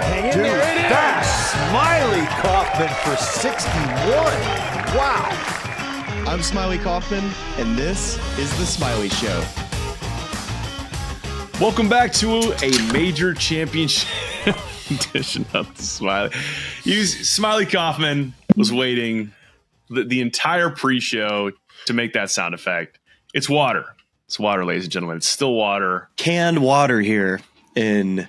Hang in there. That's Smylie Kaufman for 61. Wow. I'm Smylie Kaufman, and this is The Smylie Show. Welcome back to a major championship edition of The Smylie. Smylie Kaufman was waiting the entire pre-show to make that sound effect. It's water. It's water, ladies and gentlemen. It's still water. Canned water here in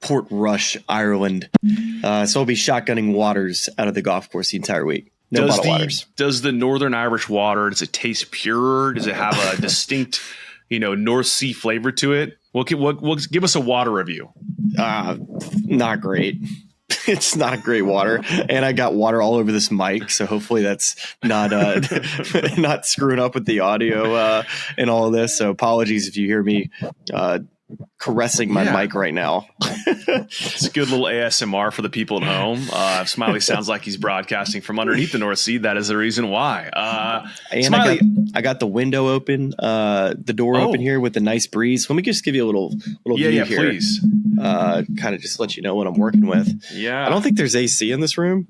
Portrush, Ireland. So I'll be shotgunning waters out of the golf course the entire week. No bottled waters. Does the Northern Irish water, does it taste pure? Does it have a distinct, North Sea flavor to it? Give us a water review. Not great. It's not great water, and I got water all over this mic, so hopefully that's not not screwing up with the audio and all of this. So apologies if you hear me caressing my mic right now. It's a good little ASMR for the people at home. If Smylie sounds like he's broadcasting from underneath the North Sea, that is the reason why. And Smylie, I got the window open, the door open here with a nice breeze. Let me just give you a little view here. Please. Kind of just let you know what I'm working with. Yeah, I don't think there's AC in this room.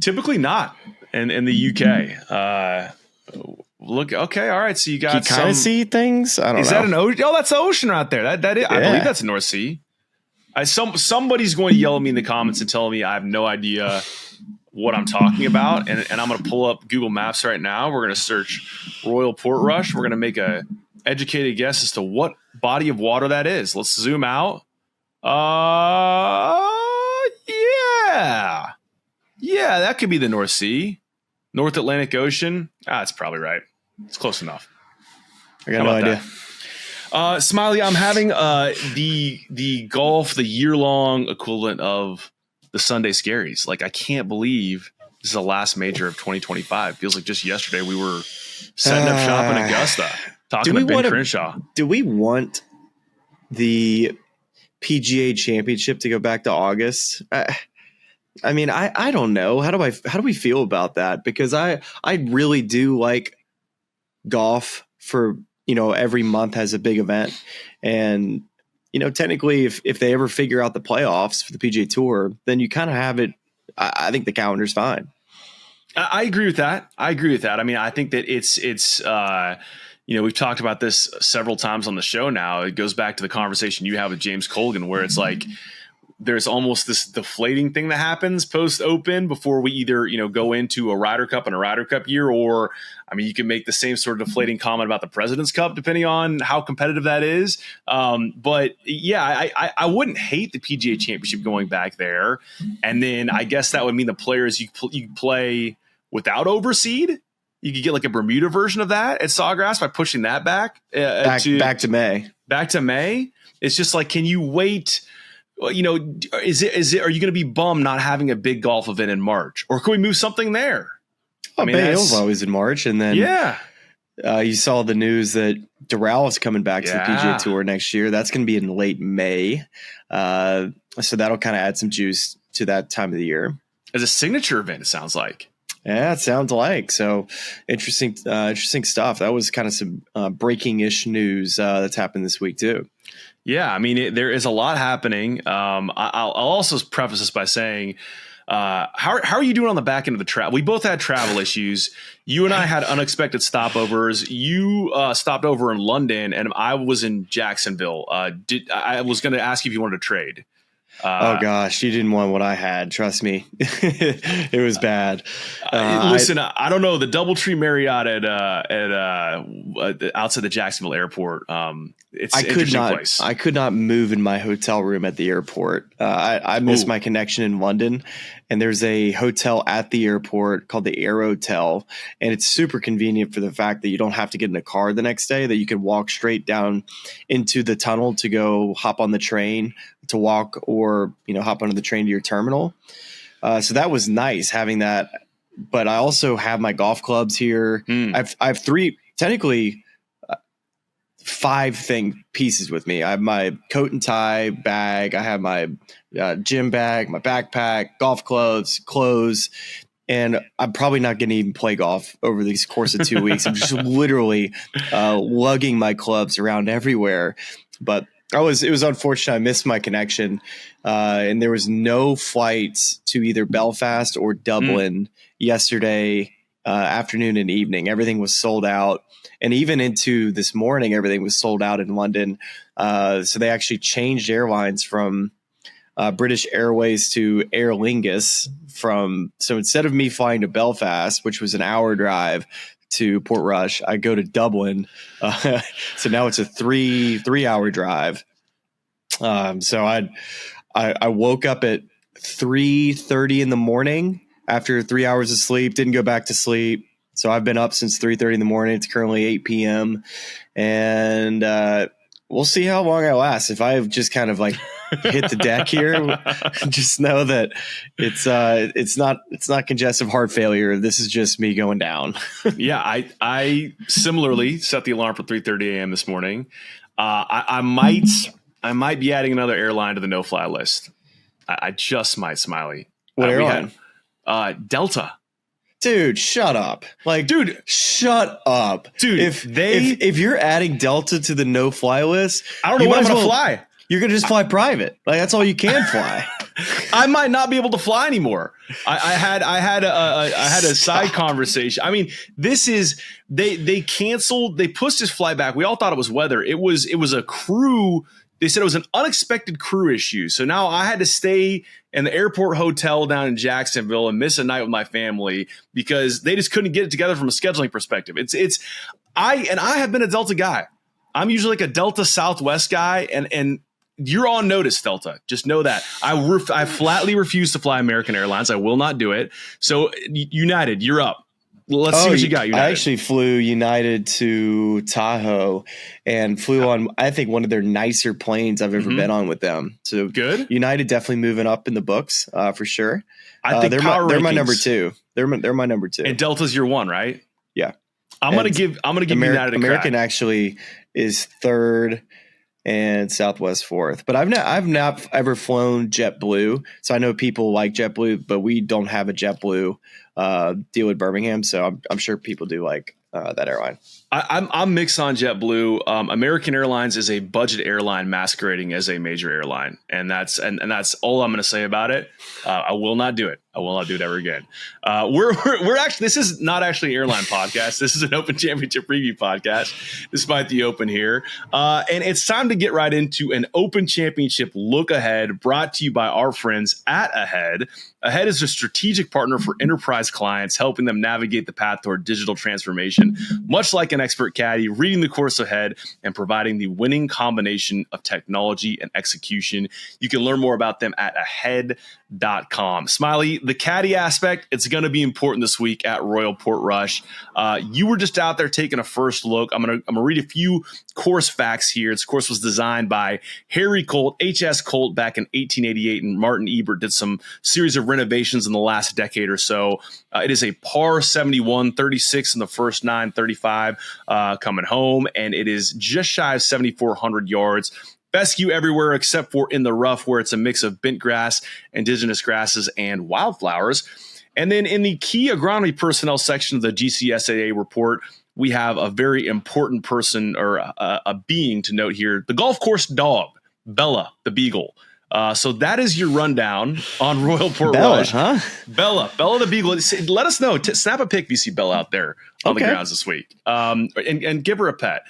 Typically not in the UK. Look, okay, all right. So you got you kind of see things. I don't know. Is that an ocean? Oh, that's the ocean right there. That is, I believe that's the North Sea. Somebody's going to yell at me in the comments and tell me I have no idea what I'm talking about, and I'm going to pull up Google Maps right now. We're going to search Royal Portrush. We're going to make a educated guess as to what body of water that is. Let's zoom out. Yeah, that could be the North Sea, North Atlantic Ocean. That's probably right. It's close enough. I got no idea. Smylie, I'm having the golf, the year-long equivalent of the Sunday Scaries. Like, I can't believe this is the last major of 2025. Feels like just yesterday we were setting up shop in Augusta, talking to Ben Crenshaw. Do we want the PGA Championship to go back to August? I mean, I don't know. How do we feel about that? Because I really do like golf for, every month has a big event. And, technically if they ever figure out the playoffs for the PGA Tour, then you kind of have it. I think the calendar's fine. I agree with that. I mean, I think that it's we've talked about this several times on the show now. It goes back to the conversation you have with James Colgan, where it's like, there's almost this deflating thing that happens post Open before we either, go into a Ryder Cup and a Ryder Cup year, or, I mean, you can make the same sort of deflating comment about the President's Cup, depending on how competitive that is. But yeah, I wouldn't hate the PGA Championship going back there. And then I guess that would mean the players you play without overseed. You could get like a Bermuda version of that at Sawgrass by pushing that back to May. Back to May. It's just like, can you wait? Well, is it? Are you going to be bummed not having a big golf event in March, or can we move something there? I mean, Bay Hill's always in March, and then you saw the news that Doral is coming back to the PGA Tour next year. That's going to be in late May, so that'll kind of add some juice to that time of the year. As a signature event, it sounds like. Yeah, it sounds like. So interesting stuff. That was kind of some breaking-ish news that's happened this week too. Yeah, I mean, there is a lot happening. I'll also preface this by saying, how are you doing on the back end of the travel? We both had travel issues. You and I had unexpected stopovers. You stopped over in London, and I was in Jacksonville. I was going to ask you if you wanted to trade. Oh gosh, you didn't want what I had. Trust me, it was bad. Listen, I don't know the DoubleTree Marriott at outside the Jacksonville airport. It's an interesting place. I could not move in my hotel room at the airport. I missed my connection in London, and there's a hotel at the airport called the Air Hotel, and it's super convenient for the fact that you don't have to get in a car the next day. That you can walk straight down into the tunnel to go hop on the train to walk, or hop onto the train to your terminal. So that was nice having that. But I also have my golf clubs here. I have three, technically 5 pieces with me. I have my coat and tie bag. I have my gym bag, my backpack, golf clubs, clothes. And I'm probably not going to even play golf over the course of 2 weeks. I'm just literally lugging my clubs around everywhere. But It was unfortunate. I missed my connection, and there was no flights to either Belfast or Dublin yesterday afternoon and evening. Everything was sold out, and even into this morning, everything was sold out in London. So they actually changed airlines from British Airways to Aer Lingus. So instead of me flying to Belfast, which was an hour drive to Portrush, I go to Dublin. So now it's a three hour drive. So I woke up at 3:30 in the morning after 3 hours of sleep, didn't go back to sleep. So I've been up since 3:30 in the morning. It's currently 8 p.m. And we'll see how long I last. If I just kind of like hit the deck here, just know that it's not congestive heart failure. This is just me going down. Yeah, I similarly set the alarm for 3:30 a.m. this morning. I might be adding another airline to the no-fly list. I just might, Smylie. What airline? Delta. Dude, shut up. Dude, shut up. Dude, if you're adding Delta to the no-fly list, I don't know when I'm going to fly. You're going to just fly private. That's all you can fly. I might not be able to fly anymore. I had a side conversation. I mean, this is they canceled. They pushed his flight back. We all thought it was weather. It was a crew. They said it was an unexpected crew issue. So now I had to stay in the airport hotel down in Jacksonville and miss a night with my family because they just couldn't get it together from a scheduling perspective. I have been a Delta guy. I'm usually like a Delta Southwest guy, and you're on notice, Delta. Just know that. I flatly refuse to fly American Airlines. I will not do it. So United, you're up. Let's see what you got, United. I actually flew United to Tahoe and flew on, I think, one of their nicer planes I've ever been on with them. So good. United definitely moving up in the books for sure. I think they're my number two. They're my number two. And Delta's your one, right? Yeah. I'm gonna give United a American crack. Actually is third and Southwest fourth. But I've not ever flown JetBlue, so I know people like JetBlue, but we don't have a JetBlue deal with Birmingham, so I'm sure people do like that airline. I'm mixed on JetBlue. American Airlines is a budget airline masquerading as a major airline, and that's all I'm going to say about it. I will not do it. I will not do it ever again. We're actually, this is not actually an airline podcast. This is an Open Championship preview podcast, despite the Open here. And it's time to get right into an Open Championship look ahead, brought to you by our friends at Ahead. Ahead is a strategic partner for enterprise clients, helping them navigate the path toward digital transformation, much like an expert caddy, reading the course ahead and providing the winning combination of technology and execution. You can learn more about them at ahead.com. Smylie, the caddy aspect, it's going to be important this week at Royal Portrush. You were just out there taking a first look. I'm going to read a few course facts here. This course was designed by Harry Colt, H.S. Colt, back in 1888, and Martin Ebert did some series of renovations in the last decade or so. It is a par 71, 36 in the first 9, 35 coming home, and it is just shy of 7,400 yards. Fescue everywhere except for in the rough, where it's a mix of bent grass, indigenous grasses, and wildflowers. And then in the key agronomy personnel section of the GCSAA report, we have a very important person, or a being to note here, the golf course dog, Bella the Beagle. So that is your rundown on Royal Portrush. Bella, huh? Bella the Beagle. Let us know. Snap a pic if you see Bella out there on the grounds this week, and give her a pet.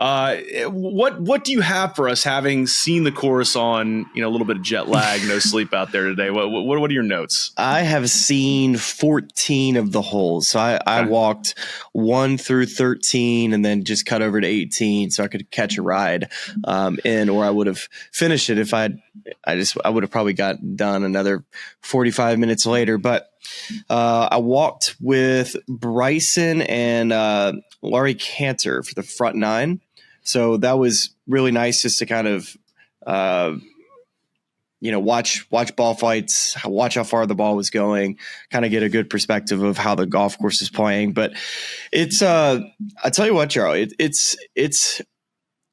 What do you have for us, having seen the course on a little bit of jet lag, no sleep out there today? What are your notes? I have seen 14 of the holes. So I walked 1 through 13 and then just cut over to 18 so I could catch a ride or I would have finished it if I would have probably got done another 45 minutes later. But I walked with Bryson and Laurie Cantor for the front 9. So that was really nice just to kind of, watch ball flights, watch how far the ball was going, kind of get a good perspective of how the golf course is playing. But it's, I tell you what, Charlie, it's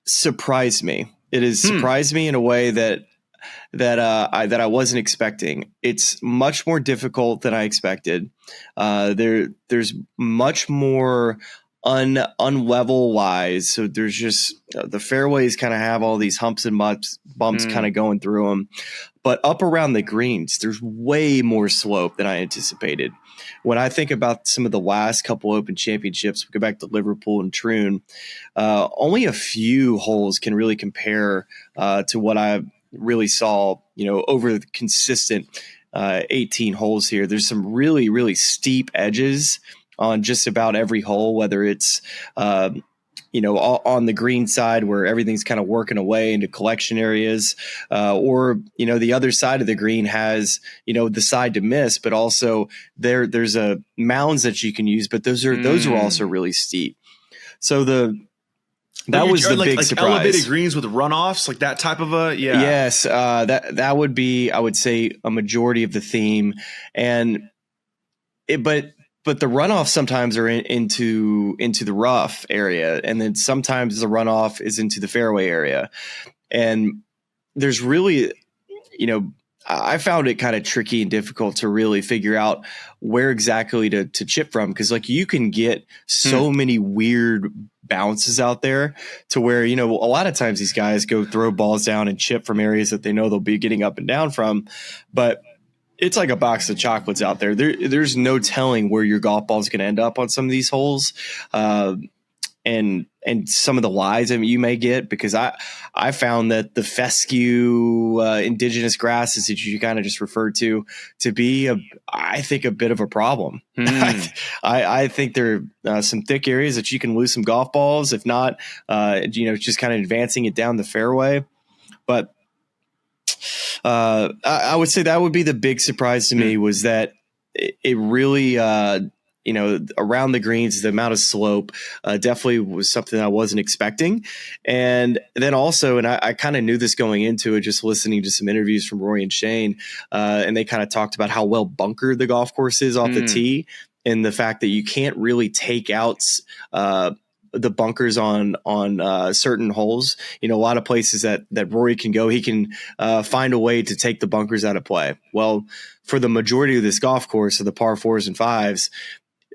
surprised me. It has surprised me in a way that I wasn't expecting. It's much more difficult than I expected. There's much more unlevel wise. So there's just the fairways kind of have all these humps and bumps kind of going through them. But up around the greens, there's way more slope than I anticipated. When I think about some of the last couple Open Championships, we go back to Liverpool and Troon, only a few holes can really compare to what I really saw, over the consistent 18 holes here. There's some really, really steep edges on just about every hole, whether it's on the green side where everything's kind of working away into collection areas, or the other side of the green has the side to miss, but also there's a mounds that you can use, but those are also really steep. So that was the big surprise. Elevated greens with runoffs, like that type of Yes, that would be, I would say, a majority of the theme, but the runoff sometimes are into the rough area, and then sometimes the runoff is into the fairway area. And there's really, I found it kind of tricky and difficult to really figure out where exactly to chip from, because you can get so many weird bounces out there to where, a lot of times these guys go throw balls down and chip from areas that they know they'll be getting up and down from, but it's like a box of chocolates out there. There's no telling where your golf ball is going to end up on some of these holes, and some of the lies you may get, because I found that the fescue indigenous grasses that you kind of just referred to be I think a bit of a problem. I think there are some thick areas that you can lose some golf balls, if not, just kind of advancing it down the fairway. But I would say that would be the big surprise to me, was that it really, around the greens, the amount of slope definitely was something I wasn't expecting. And then also, and I kind of knew this going into it, just listening to some interviews from Rory and Shane, and they kind of talked about how well bunkered the golf course is off the tee, and the fact that you can't really take out the bunkers on certain holes. A lot of places that Rory can go, he can find a way to take the bunkers out of play. Well, for the majority of this golf course, of the par 4s and 5s,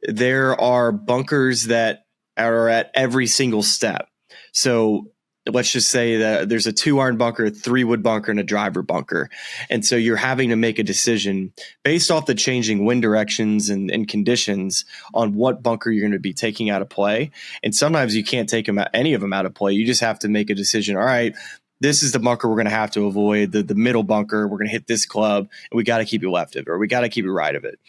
there are bunkers that are at every single step. So let's just say that there's a 2-iron bunker, a 3-wood bunker, and a driver bunker. And so you're having to make a decision based off the changing wind directions and conditions on what bunker you're going to be taking out of play. And sometimes you can't take any of them out of play. You just have to make a decision. All right, this is the bunker we're going to have to avoid. The middle bunker, we're going to hit this club, and we got to keep it left of it, or we got to keep it right of it.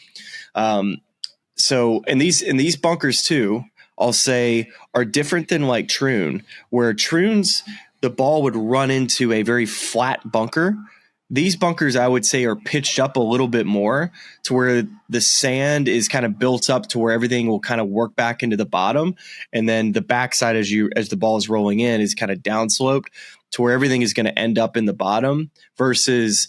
So in these bunkers too, I'll say, are different than like Troon, where Troon's the ball would run into a very flat bunker. These bunkers, I would say, are pitched up a little bit more to where the sand is kind of built up to where everything will kind of work back into the bottom. And then the backside, as the ball is rolling in, is kind of downsloped to where everything is going to end up in the bottom, versus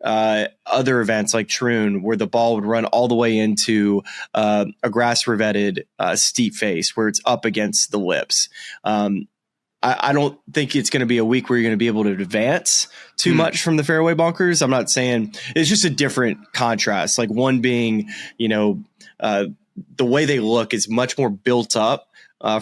other events like Troon, where the ball would run all the way into a grass revetted steep face where it's up against the lips. I don't think it's going to be a week where you're going to be able to advance too much from the fairway bunkers. I'm not saying, it's just a different contrast. Like one being, the way they look is much more built up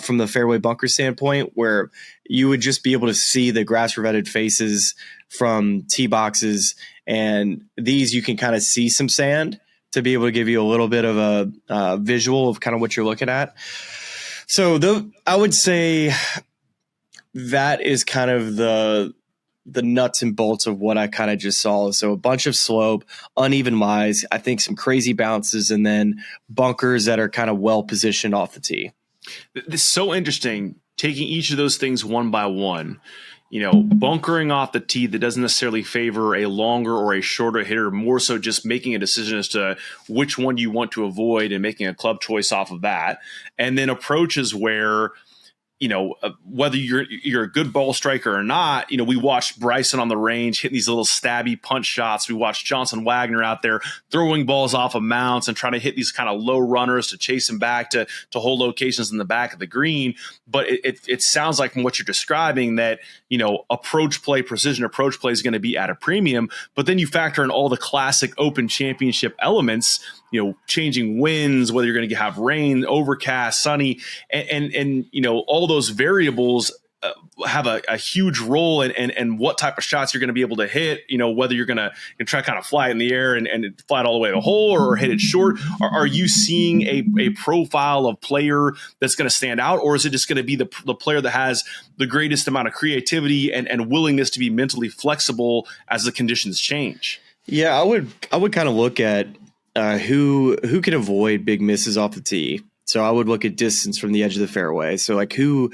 from the fairway bunker standpoint, where you would just be able to see the grass revetted faces from tee boxes. And these, you can kind of see some sand to be able to give you a little bit of a visual of kind of what you're looking at. So I would say that is kind of the nuts and bolts of what I kind of just saw. So a bunch of slope, uneven lies, I think some crazy bounces, and then bunkers that are kind of well positioned off the tee. This is so interesting, taking each of those things one by one. Bunkering off the tee, that doesn't necessarily favor a longer or a shorter hitter, more so just making a decision as to which one you want to avoid and making a club choice off of that. And then approaches where, whether you're a good ball striker or not, we watched Bryson on the range hitting these little stabby punch shots. We watched Johnson Wagner out there throwing balls off of mounts and trying to hit these kind of low runners to chase him back to hold locations in the back of the green. But it sounds like, from what you're describing, that, approach play, precision approach play is going to be at a premium. But then you factor in all the classic Open Championship elements. changing winds, whether you're going to have rain, overcast, sunny, and all those variables have a huge role in what type of shots you're going to be able to hit, whether you're going to try to kind of fly it in the air and fly it all the way to the hole or hit it short. Are you seeing a profile of player that's going to stand out, or is it just going to be the player that has the greatest amount of creativity and willingness to be mentally flexible as the conditions change? Yeah, I would kind of look at who can avoid big misses off the tee. So I would look at distance from the edge of the fairway. So like who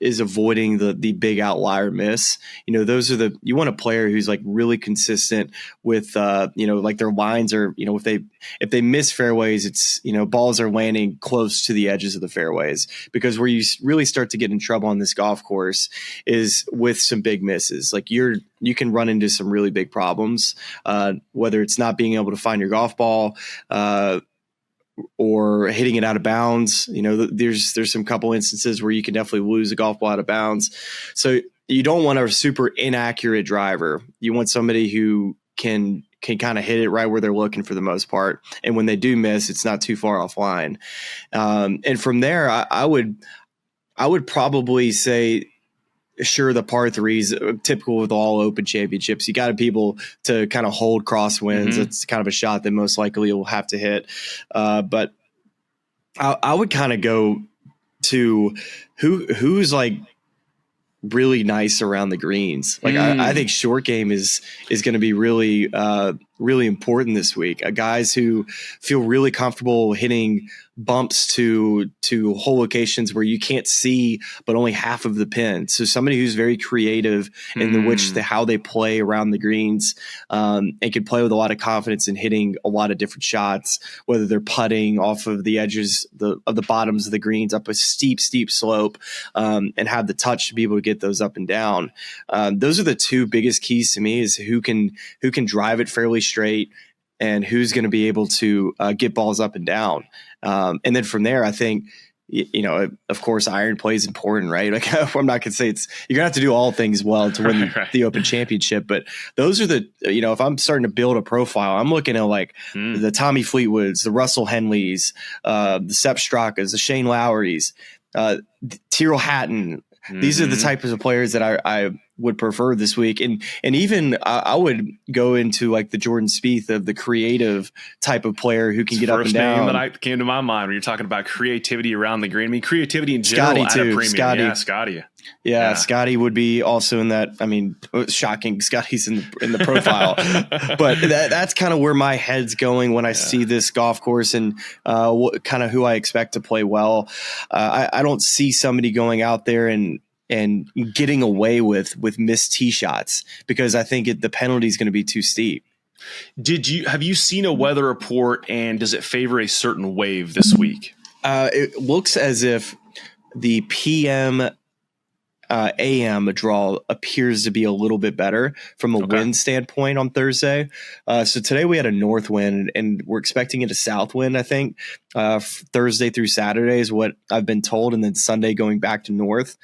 is avoiding the big outlier miss. Those are you want a player who's like really consistent with like their lines are, if they miss fairways, it's balls are landing close to the edges of the fairways, because where you really start to get in trouble on this golf course is with some big misses. Like you can run into some really big problems, whether it's not being able to find your golf ball, or hitting it out of bounds. There's some couple instances where you can definitely lose a golf ball out of bounds. So you don't want a super inaccurate driver. You want somebody who can kind of hit it right where they're looking for the most part. And when they do miss, it's not too far offline. And from there, I would probably say, sure, the par threes, typical with all Open championships, you got to be able to kind of hold crosswinds. It's kind of a shot that most likely you'll have to hit. But I would kind of go to who's like really nice around the greens. Like I think short game is going to be really, really important this week. Guys who feel really comfortable hitting bumps to hole locations where you can't see but only half of the pin. So somebody who's very creative in how they play around the greens, and can play with a lot of confidence in hitting a lot of different shots, whether they're putting off of the edges of the bottoms of the greens up a steep slope, and have the touch to be able to get those up and down. Those are the two biggest keys to me, is who can drive it fairly straight and who's going to be able to get balls up and down. And then from there, I think, of course, iron play is important, right? Like I'm not going to say you're going to have to do all things well to win the Open Championship, but those are if I'm starting to build a profile, I'm looking at like the Tommy Fleetwoods, the Russell Henleys, the Sepp Strakas, the Shane Lowrys, Tyrrell Hatton. These are the types of players that I would prefer this week. And even I would go into like the Jordan Spieth of the creative type of player who can get up and down. First name that came to my mind when you're talking about creativity around the green. I mean, creativity in general at a premium. Scottie. Yeah, Scottie would be also in that. I mean, shocking. Scottie's in the profile, but that's kind of where my head's going when I see this golf course and kind of who I expect to play well. I don't see somebody going out there and getting away with missed tee shots, because I think the penalty is going to be too steep. Have you seen a weather report, and does it favor a certain wave this week? It looks as if the PM AM draw appears to be a little bit better from a wind standpoint on Thursday. So today we had a north wind, and we're expecting it a south wind, I think, Thursday through Saturday is what I've been told, and then Sunday going back to north.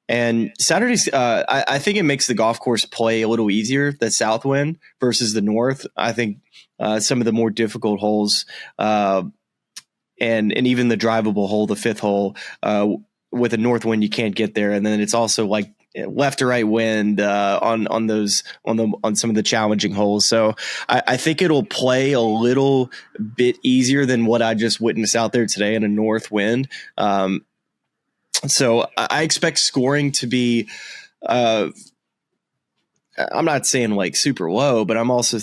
And Saturdays, I think it makes the golf course play a little easier, the south wind versus the north. I think some of the more difficult holes, and even the drivable hole, the fifth hole, with a north wind, you can't get there. And then it's also like left to right wind on some of the challenging holes. So I think it'll play a little bit easier than what I just witnessed out there today in a north wind. So I expect scoring to be, I'm not saying like super low, but I'm also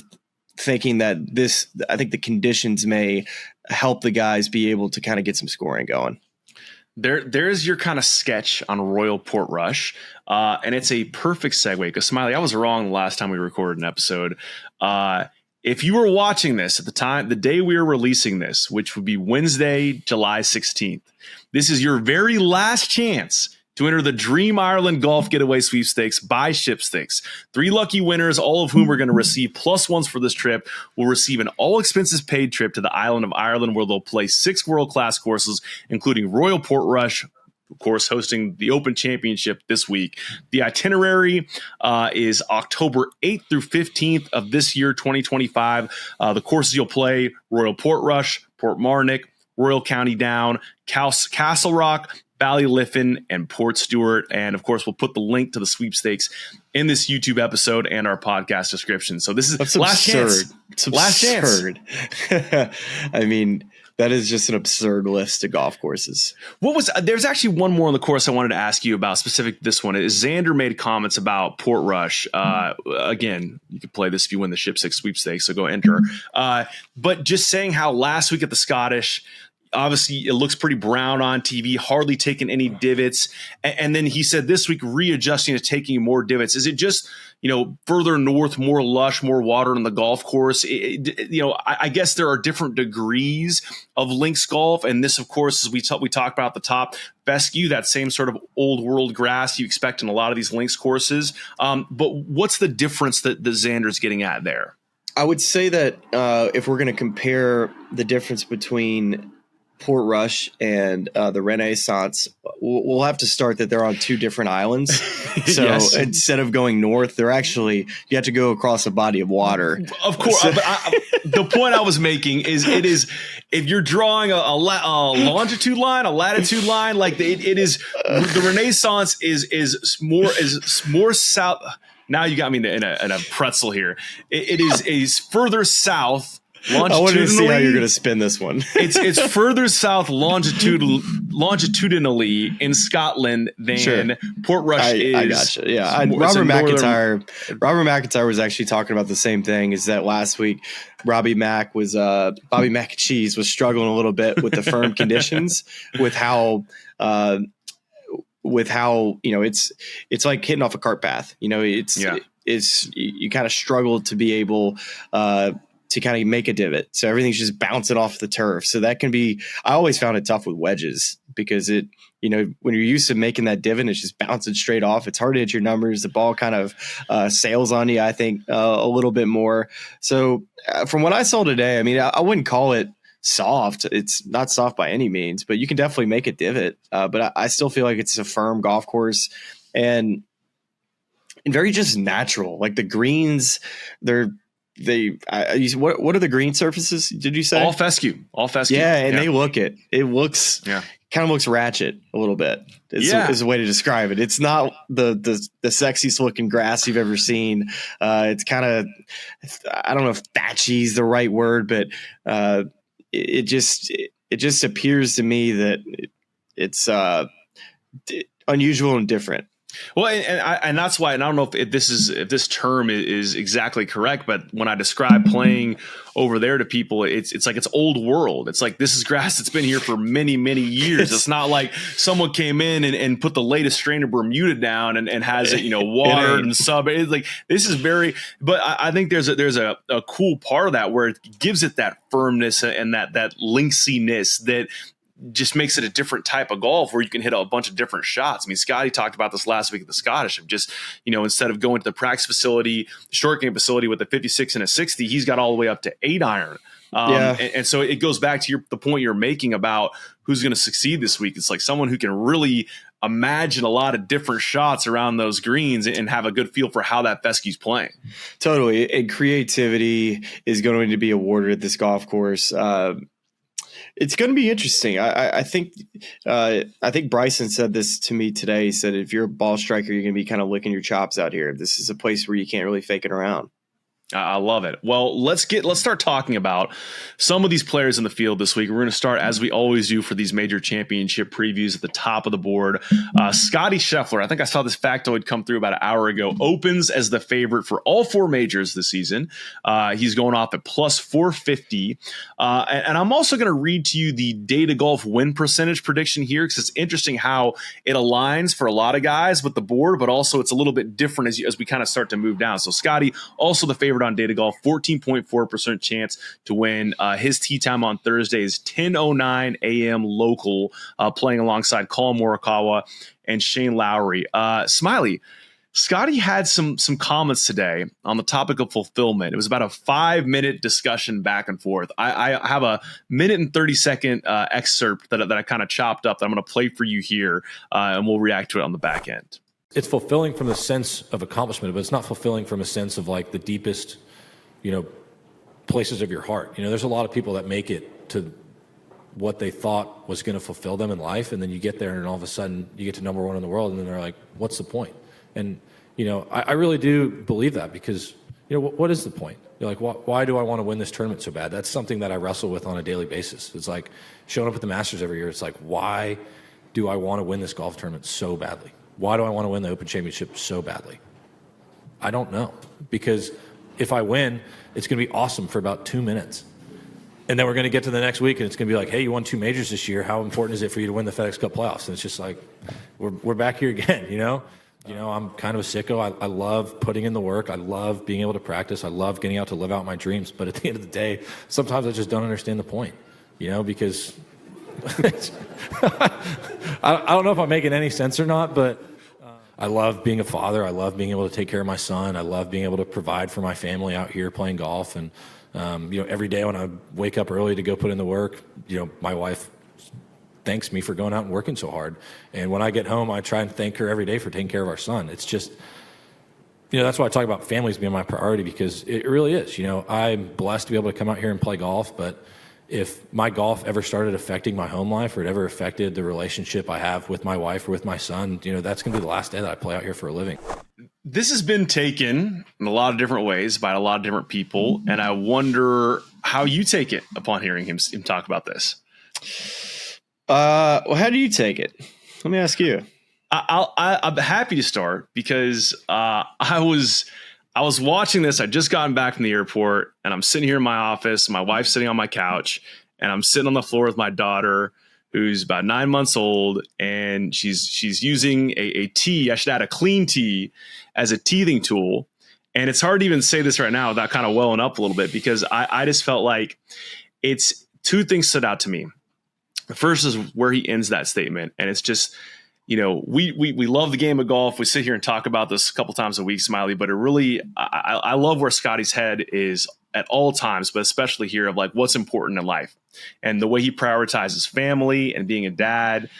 thinking that I think the conditions may help the guys be able to kind of get some scoring going. There's your kind of sketch on Royal Portrush, and it's a perfect segue, because Smylie, I was wrong the last time we recorded an episode. If you were watching this at the day we were releasing this, which would be Wednesday, July 16th, this is your very last chance to enter the Dream Ireland Golf Getaway Sweepstakes by Shipstakes. 3 lucky winners, all of whom are going to receive +1s for this trip, will receive an all-expenses-paid trip to the island of Ireland, where they'll play 6 world-class courses, including Royal Portrush, of course, hosting the Open Championship this week. The itinerary is October 8th through 15th of this year, 2025. The courses you'll play: Royal Portrush, Port Marnock, Royal County Down, Castle Rock, Ballyliffin, and Port Stewart. And of course, we'll put the link to the sweepstakes in this YouTube episode and our podcast description. So this is last chance. It's absurd. I mean, that is just an absurd list of golf courses. There's actually one more on the course I wanted to ask you about, specific to this one. Is Xander made comments about Portrush. Again, you could play this if you win the Ship 6 sweepstakes, so go enter. But just saying how last week at the Scottish, obviously it looks pretty brown on TV, hardly taking any divots. And then he said this week readjusting to taking more divots. Is it just, further north, more lush, more water on the golf course? I guess there are different degrees of links golf. And this, of course, as we talked about at the top, fescue, that same sort of old world grass you expect in a lot of these links courses. But what's the difference that the Xander's getting at there? I would say that if we're going to compare the difference between Portrush and the Renaissance, we'll have to start that they're on two different islands. So yes. Instead of going north, you have to go across a body of water. Of course. But the point I was making is if you're drawing a longitude line, a latitude line, like it is, the Renaissance is more south. Now you got me in a pretzel here. It is further south. I wanted to see how you're going to spin this one. It's further south longitudinally in Scotland than Portrush is. I gotcha. Yeah, Robert McIntyre was actually talking about the same thing. Is that last week Bobby Mac and Cheese was struggling a little bit with the firm conditions, with how it's like hitting off a cart path. You kind of struggle to be able to kind of make a divot. So everything's just bouncing off the turf. So that can be, I always found it tough with wedges because when you're used to making that divot, it's just bouncing straight off. It's hard to hit your numbers. The ball kind of sails on you, I think, a little bit more. So from what I saw today, I mean, I wouldn't call it soft. It's not soft by any means, but you can definitely make a divot. But I still feel like it's a firm golf course and very just natural. Like the greens, what are the green surfaces? Did you say all fescue? Yeah, and they look it. It looks kind of looks ratchet a little bit. Is a way to describe it. It's not the sexiest looking grass you've ever seen. It's kind of, I don't know if thatchy is the right word, but it just appears to me that it's unusual and different. Well, and that's why, and I don't know if this term is exactly correct, but when I describe playing over there to people, it's like it's old world. It's like this is grass that's been here for many, many years. It's not like someone came in and put the latest strain of Bermuda down and has it, watered and sub. It's like this is very. But I think there's a cool part of that where it gives it that firmness and that linksiness that just makes it a different type of golf where you can hit a bunch of different shots. I mean, Scottie talked about this last week at the Scottish of just, instead of going to the practice facility, the short game facility with a 56 and a 60, he's got all the way up to 8-iron. And so it goes back to the point you're making about who's going to succeed this week. It's like someone who can really imagine a lot of different shots around those greens and have a good feel for how that fescue's playing. Totally. And creativity is going to be awarded at this golf course. It's going to be interesting. I think Bryson said this to me today. He said, if you're a ball striker, you're going to be kind of licking your chops out here. This is a place where you can't really fake it around. I love it. Well, let's start talking about some of these players in the field this week. We're going to start, as we always do for these major championship previews, at the top of the board. Scottie Scheffler, I think I saw this factoid come through about an hour ago, opens as the favorite for all four majors this season. He's going off at plus 450. And I'm also going to read to you the Data Golf win percentage prediction here, because it's interesting how it aligns for a lot of guys with the board, but also it's a little bit different as we kind of start to move down. So Scottie, also the favorite on Data Golf, 14.4% chance to win. His tee time on Thursday is 10:09 a.m. local, playing alongside Colin Morikawa and Shane Lowry. Smylie, Scottie had some comments today on the topic of fulfillment. It was about a 5-minute discussion back and forth. I have a 1:30 excerpt that I kind of chopped up that I'm going to play for you here, and we'll react to it on the back end. It's fulfilling from the sense of accomplishment, but it's not fulfilling from a sense of like the deepest, places of your heart. There's a lot of people that make it to what they thought was going to fulfill them in life, and then you get there and all of a sudden you get to number one in the world, and then they're like, what's the point? And I really do believe that, because what is the point? You're like, why do I want to win this tournament so bad? That's something that I wrestle with on a daily basis. It's like showing up at the Masters every year. It's like, why do I want to win this golf tournament so badly? Why do I want to win the Open Championship so badly? I don't know, because if I win, it's going to be awesome for about 2 minutes. And then we're going to get to the next week, and it's going to be like, hey, you won 2 majors this year. How important is it for you to win the FedEx Cup playoffs? And it's just like, we're back here again, I'm kind of a sicko. I love putting in the work. I love being able to practice. I love getting out to live out my dreams. But at the end of the day, sometimes I just don't understand the point, because I don't know if I'm making any sense or not, but I love being a father. I love being able to take care of my son. I love being able to provide for my family out here playing golf. And, every day when I wake up early to go put in the work, my wife thanks me for going out and working so hard. And when I get home, I try and thank her every day for taking care of our son. It's just, that's why I talk about families being my priority, because it really is. I'm blessed to be able to come out here and play golf, but if my golf ever started affecting my home life, or it ever affected the relationship I have with my wife or with my son, that's going to be the last day that I play out here for a living. This has been taken in a lot of different ways by a lot of different people, and I wonder how you take it upon hearing him talk about this. Well, how do you take it? Let me ask you. I'm happy to start, because I was watching this. I just gotten back from the airport, and I'm sitting here in my office. My wife's sitting on my couch, and I'm sitting on the floor with my daughter, who's about 9 months old, and she's using a tee. I should add a clean tee as a teething tool. And it's hard to even say this right now without kind of welling up a little bit, because I just felt like it's two things stood out to me. The first is where he ends that statement, and it's just, we love the game of golf. We sit here and talk about this a couple times a week, Smylie, but it really, I love where Scottie's head is at all times, but especially here, of like what's important in life and the way he prioritizes family and being a dad.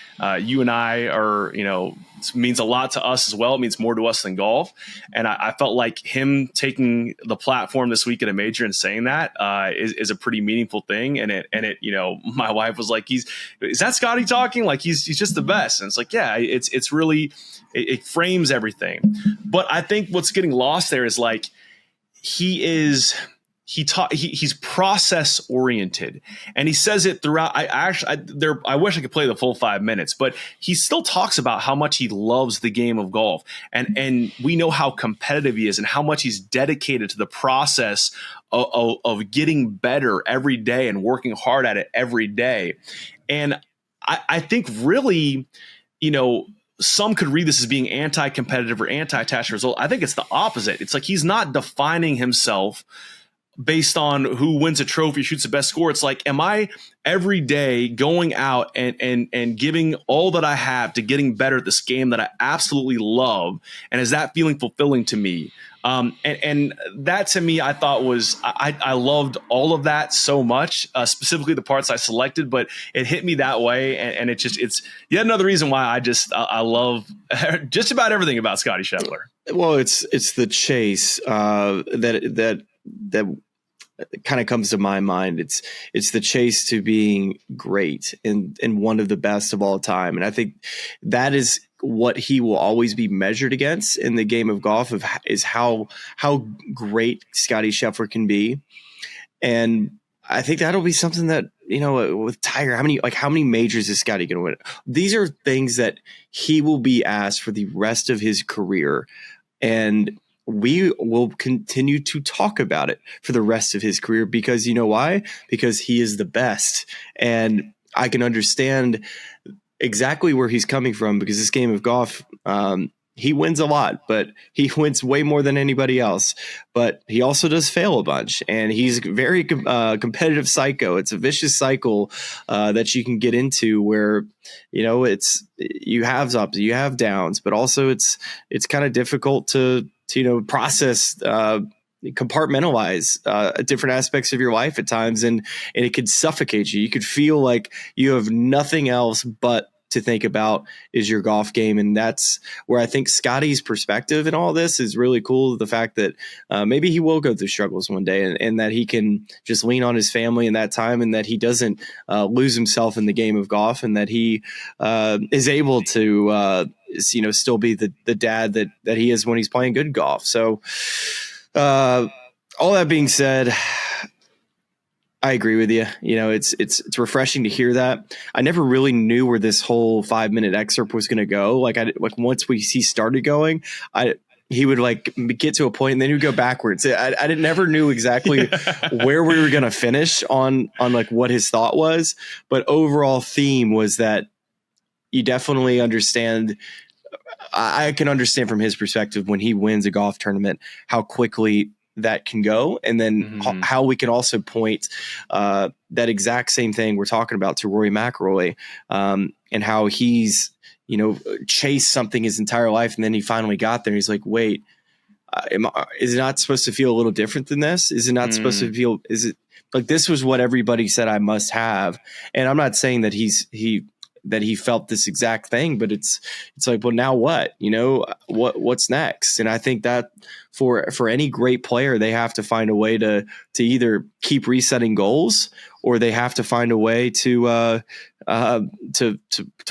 You and I are, it means a lot to us as well. It means more to us than golf. And I felt like him taking the platform this week at a major and saying that is a pretty meaningful thing. And it, my wife was like, is that Scottie talking? Like he's just the best. And it's like, yeah, it's really, it frames everything. But I think what's getting lost there is like, he's process oriented, and he says it throughout. I wish I could play the full 5 minutes, but he still talks about how much he loves the game of golf, and we know how competitive he is and how much he's dedicated to the process of getting better every day and working hard at it every day. And I think really, some could read this as being anti-competitive or anti-attached result. I think it's the opposite. It's like he's not defining himself based on who wins a trophy, shoots the best score. It's like, am I every day going out and giving all that I have to getting better at this game that I absolutely love? And is that feeling fulfilling to me? And that to me, I thought was, I loved all of that so much, specifically the parts I selected, but it hit me that way. And it's yet another reason why I love just about everything about Scottie Scheffler. Well, it's the chase that kind of comes to my mind. It's the chase to being great and one of the best of all time. And I think that is what he will always be measured against in the game of golf, is how great Scottie Scheffler can be. And I think that'll be something that, with Tiger, how many majors is Scottie going to win? These are things that he will be asked for the rest of his career. And we will continue to talk about it for the rest of his career, because you know why? Because he is the best. And I can understand exactly where he's coming from, because this game of golf, he wins a lot, but he wins way more than anybody else. But he also does fail a bunch, and he's a very competitive psycho. It's a vicious cycle that you can get into where, you have ups, you have downs, but also it's kind of difficult to process, compartmentalize different aspects of your life at times, and it could suffocate you. You could feel like you have nothing else but to think about is your golf game. And that's where I think Scottie's perspective in all this is really cool. The fact that maybe he will go through struggles one day, and that he can just lean on his family in that time, and that he doesn't lose himself in the game of golf, and that he is able to still be the dad that he is when he's playing good golf. So all that being said, I agree with you. It's refreshing to hear that. I never really knew where this whole 5-minute excerpt was going to go. Like once he started going, he would get to a point and then he would go backwards. I never knew exactly where we were going to finish on what his thought was, but overall theme was that you definitely understand. I can understand from his perspective when he wins a golf tournament, how quickly that can go. And then how we can also point that exact same thing we're talking about to Rory McIlroy, and how he's, chased something his entire life. And then he finally got there. And he's like, wait, is it not supposed to feel a little different than this? Is it not supposed to feel, is it like, this was what everybody said I must have. And I'm not saying that he felt this exact thing, but it's like, well, now what, what's next? And I think that for any great player, they have to find a way to either keep resetting goals, or they have to find a way to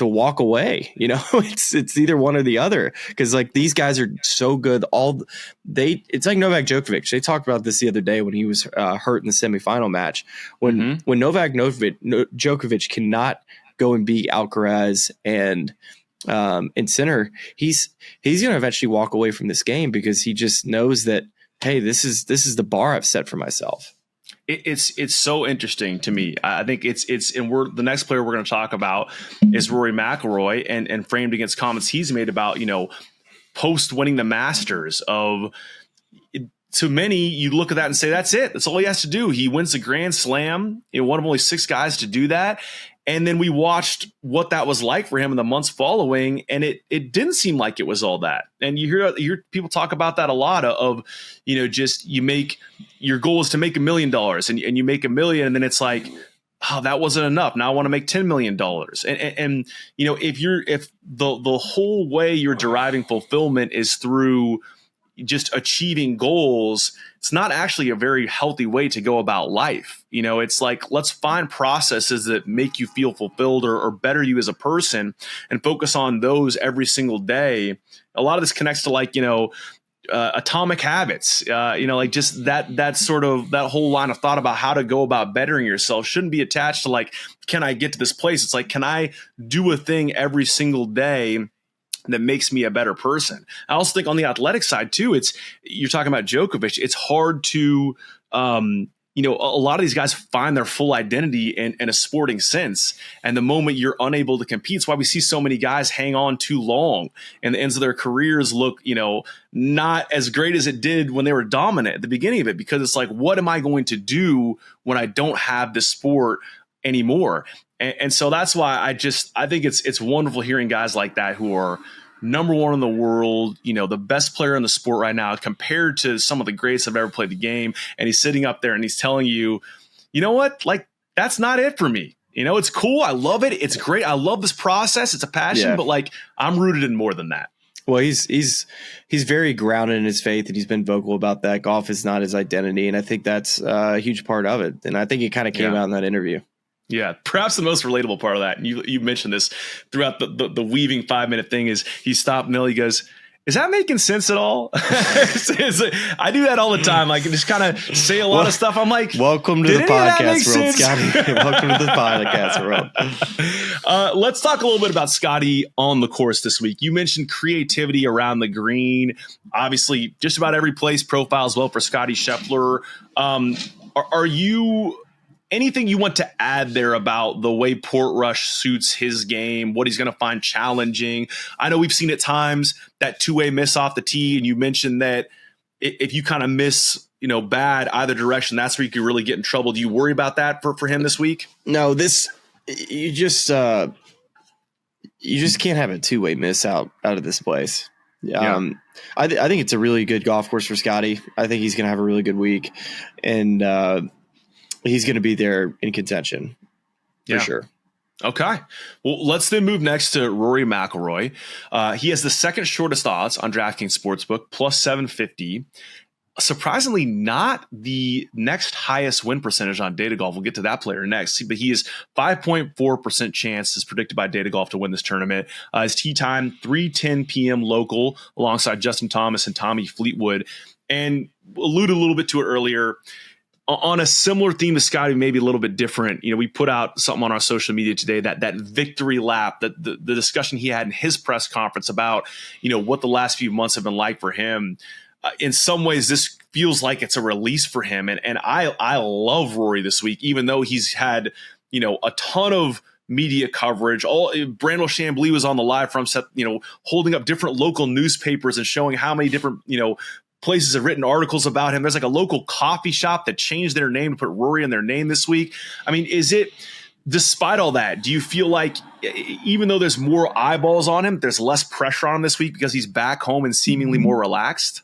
walk away. It's either one or the other. Cause these guys are so good. It's like Novak Djokovic. They talked about this the other day when he was hurt in the semifinal match, when Novak Djokovic cannot go and beat Alcaraz and Sinner, he's going to eventually walk away from this game because he just knows that, hey, this is the bar I've set for myself. It's so interesting to me. I think it's and the next player we're going to talk about is Rory McIlroy, and framed against comments he's made about post winning the Masters of. To many, you look at that and say, that's it. That's all he has to do. He wins the Grand Slam. One of only 6 guys to do that. And then we watched what that was like for him in the months following, and it didn't seem like it was all that. And you hear people talk about that a lot of just your goal is to make $1 million, and you make $1 million, and then it's like, oh, that wasn't enough. Now I want to make $10 million. And if the whole way you're deriving fulfillment is through just achieving goals, it's not actually a very healthy way to go about life. It's like, let's find processes that make you feel fulfilled or better you as a person, and focus on those every single day. A lot of this connects to atomic habits, just that sort of, that whole line of thought about how to go about bettering yourself shouldn't be attached to can I get to this place? It's like, can I do a thing every single day that makes me a better person? I also think on the athletic side too, you're talking about Djokovic. It's hard to, a lot of these guys find their full identity in a sporting sense. And the moment you're unable to compete, it's why we see so many guys hang on too long, and the ends of their careers look, not as great as it did when they were dominant at the beginning of it, because it's like, what am I going to do when I don't have this sport anymore? And so that's why I think it's wonderful hearing guys like that who are number one in the world, the best player in the sport right now, compared to some of the greats that have ever played the game. And he's sitting up there and he's telling you, you know what? That's not it for me. It's cool. I love it. It's great. I love this process. It's a passion, but I'm rooted in more than that. Well, he's very grounded in his faith, and he's been vocal about that. Golf is not his identity. And I think that's a huge part of it. And I think it kind of came out in that interview. Yeah, perhaps the most relatable part of that, and you mentioned this throughout the weaving 5-minute thing, is he stopped and he goes, is that making sense at all? I do that all the time. Just kind of say a lot of stuff. I'm like, welcome to the podcast world, Scottie. Welcome to the podcast world. Let's talk a little bit about Scottie on the course this week. You mentioned creativity around the green. Obviously, just about every place profiles well for Scottie Scheffler. Are you anything you want to add there about the way Portrush suits his game, what he's going to find challenging? I know we've seen at times that two-way miss off the tee, and you mentioned that if you kind of miss, bad either direction, that's where you could really get in trouble. Do you worry about that for him this week? No, you just can't have a two-way miss out of this place. Yeah. I think it's a really good golf course for Scottie. I think he's going to have a really good week, and he's going to be there in contention for sure. Okay. Well, let's then move next to Rory McIlroy. He has the second shortest odds on DraftKings Sportsbook, plus 750. Surprisingly, not the next highest win percentage on Data Golf. We'll get to that player next. But he is 5.4% chance, as predicted by Data Golf, to win this tournament. His tee time, 3:10 p.m. local, alongside Justin Thomas and Tommy Fleetwood. And alluded a little bit to it earlier, on a similar theme to Scottie, maybe a little bit different. We put out something on our social media today, that victory lap, that the discussion he had in his press conference about, what the last few months have been like for him. In some ways, this feels like it's a release for him. And I love Rory this week, even though he's had, a ton of media coverage. Brandel Chambly was on the live from set, holding up different local newspapers and showing how many different, places have written articles about him. There's like a local coffee shop that changed their name to put Rory in their name this week. I mean, despite all that, do you feel like even though there's more eyeballs on him, there's less pressure on him this week because he's back home and seemingly more relaxed?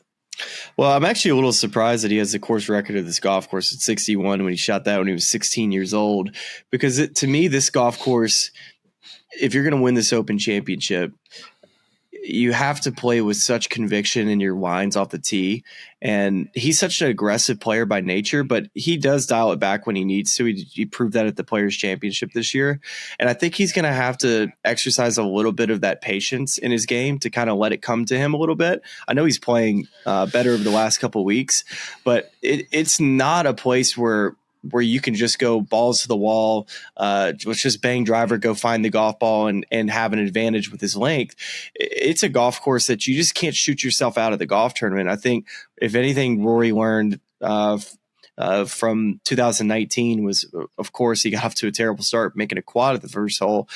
Well, I'm actually a little surprised that he has the course record of this golf course at 61 when he shot that when he was 16 years old. Because to me, this golf course, if you're going to win this Open Championship, you have to play with such conviction in your lines off the tee. And he's such an aggressive player by nature, but he does dial it back when he needs to. He proved that at the Players Championship this year. And I think he's going to have to exercise a little bit of that patience in his game to kind of let it come to him a little bit. I know he's playing better over the last couple of weeks, but it's not a place where you can just go balls to the wall, let's just bang driver, go find the golf ball and have an advantage with his length. It's a golf course that you just can't shoot yourself out of the golf tournament. I think if anything, Rory learned from 2019 was, of course, he got off to a terrible start, making a quad at the first hole.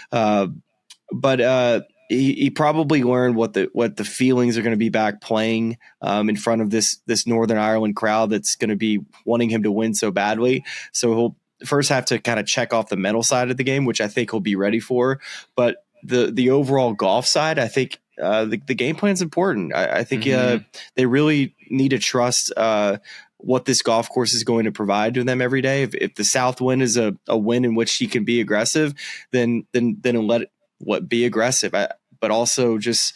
But he probably learned what the feelings are going to be back playing in front of this Northern Ireland crowd that's going to be wanting him to win so badly. So he'll first have to kind of check off the mental side of the game, which I think he'll be ready for. But the overall golf side, I think the game plan is important. I think they really need to trust what this golf course is going to provide to them every day. If the South win is a win in which he can be aggressive, then let it be aggressive. But also just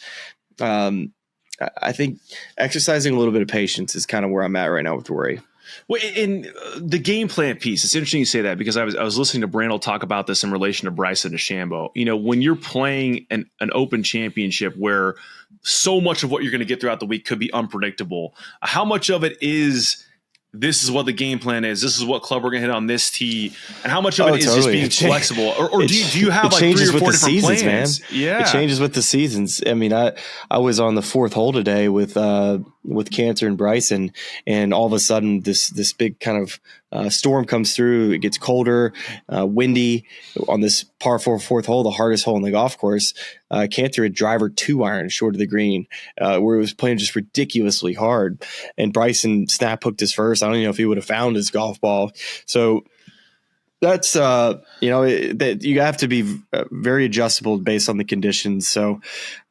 I think exercising a little bit of patience is kind of where I'm at right now with Rory. Well, in the game plan piece, it's interesting you say that because I was listening to Brandel talk about this in relation to Bryson DeChambeau. When you're playing an Open Championship where so much of what you're going to get throughout the week could be unpredictable, how much of it is this is what the game plan is, this is what club we're going to hit on this tee, and how much of it is just being flexible? Or do you have like 3 or 4 different seasons, plans? Man. Yeah. It changes with the seasons. I mean, I was on the 4th hole today with Cantor and Bryson, and all of a sudden this big kind of storm comes through. It gets colder, windy on this par 4 4th hole, the hardest hole in the golf course. Cantor had driver 2-iron short of the green, where it was playing just ridiculously hard. And Bryson snap hooked his first. I don't know if he would have found his golf ball. So that's that you have to be very adjustable based on the conditions. So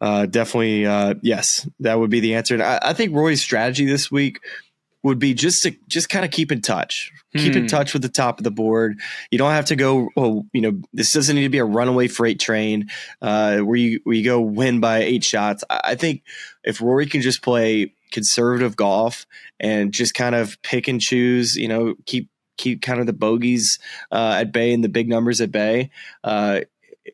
definitely yes, that would be the answer. And I think Roy's strategy this week would be just to kind of keep in touch. Keep in touch with the top of the board. You don't have to go, this doesn't need to be a runaway freight train where you go win by 8 shots. I think if Rory can just play conservative golf and just kind of pick and choose, keep kind of the bogeys at bay and the big numbers at bay,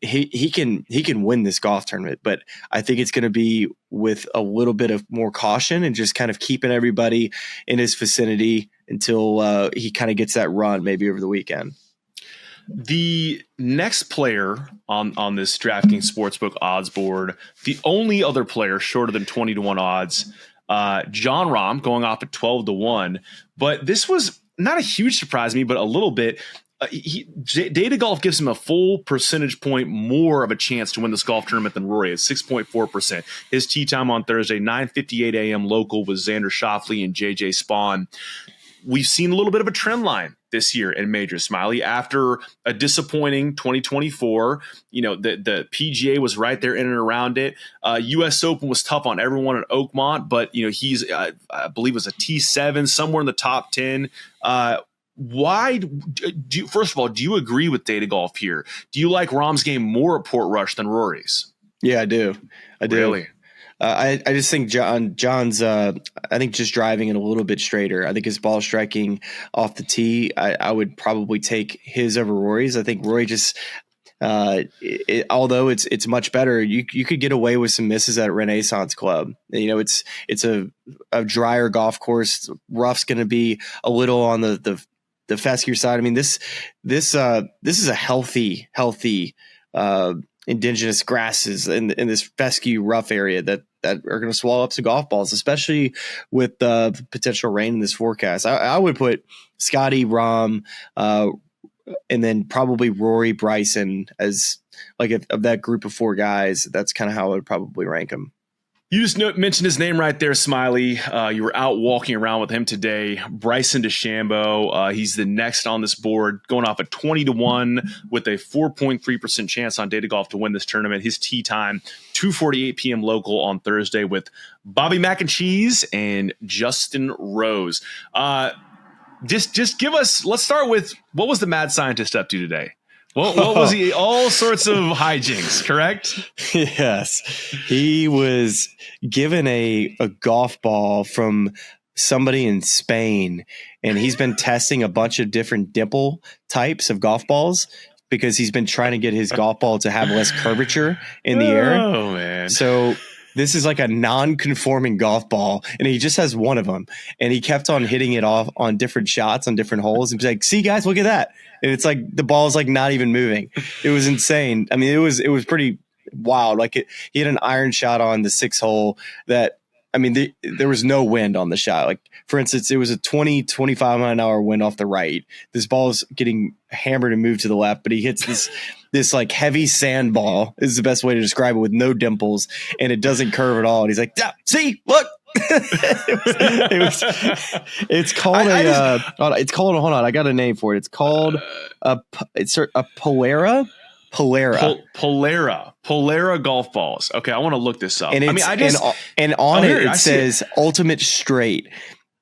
he can win this golf tournament. But I think it's going to be with a little bit of more caution and just kind of keeping everybody in his vicinity until he kind of gets that run maybe over the weekend. The next player on this DraftKings Sportsbook odds board, the only other player shorter than 20-1 odds, Jon Rahm going off at 12-1. But this was not a huge surprise to me, but a little bit. Data Golf gives him a full percentage point more of a chance to win this golf tournament than Rory at 6.4%. His tee time on Thursday, 9:58 a.m. local, with Xander Schauffele and JJ Spawn. We've seen a little bit of a trend line this year in majors, Smylie. After a disappointing 2024, the PGA was right there in and around it. U.S. Open was tough on everyone at Oakmont, but he's I believe it was a T7, somewhere in the top 10. First of all, do you agree with Data Golf here? Do you like Rahm's game more at Portrush than Rory's? Yeah, I do. Really? I just think John's I think just driving it a little bit straighter. I think his ball striking off the tee, I would probably take his over Rory's. I think Rory just although it's much better, you could get away with some misses at Renaissance Club. It's a drier golf course. Rough's going to be a little on the feskier side. I mean, this is a healthy indigenous grasses in this fescue rough area that are going to swallow up some golf balls, especially with the potential rain in this forecast. I would put Scottie, Rahm, and then probably Rory, Bryson as of that group of 4 guys. That's kind of how I would probably rank them. You just mentioned his name right there, Smylie. You were out walking around with him today. Bryson DeChambeau, he's the next on this board, going off at 20-1 with a 4.3% chance on Data Golf to win this tournament. His tee time, 2:48 p.m. local on Thursday, with Bobby Mac and Cheese and Justin Rose. Just give us. Let's start with, what was the mad scientist up to today? What was he? All sorts of hijinks, correct? Yes. He was given a golf ball from somebody in Spain, and he's been testing a bunch of different dimple types of golf balls because he's been trying to get his golf ball to have less curvature in the air. Oh, man. So this is like a non-conforming golf ball, and he just has one of them. And he kept on hitting it off on different shots on different holes. He's like, "See, guys, look at that!" And it's like the ball is like not even moving. It was insane. I mean, it was pretty wild. He had an iron shot on the 6th hole that, I mean, there was no wind on the shot. Like, for instance, it was a 20-25 mile an hour wind off the right. This ball is getting hammered and moved to the left, but he hits this like heavy sand ball, is the best way to describe it, with no dimples, and it doesn't curve at all. And he's like, "Yeah, see, look." It's called hold on, I got a name for it. It's called a Polera. Polera golf balls. Okay, I want to look this up. And it says Ultimate Straight.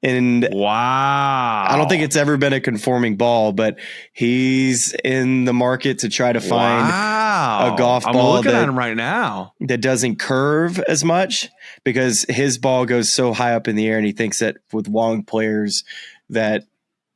And wow, I don't think it's ever been a conforming ball, but he's in the market to try to find a golf ball. I'm looking at him right now that doesn't curve as much, because his ball goes so high up in the air, and he thinks that with long players that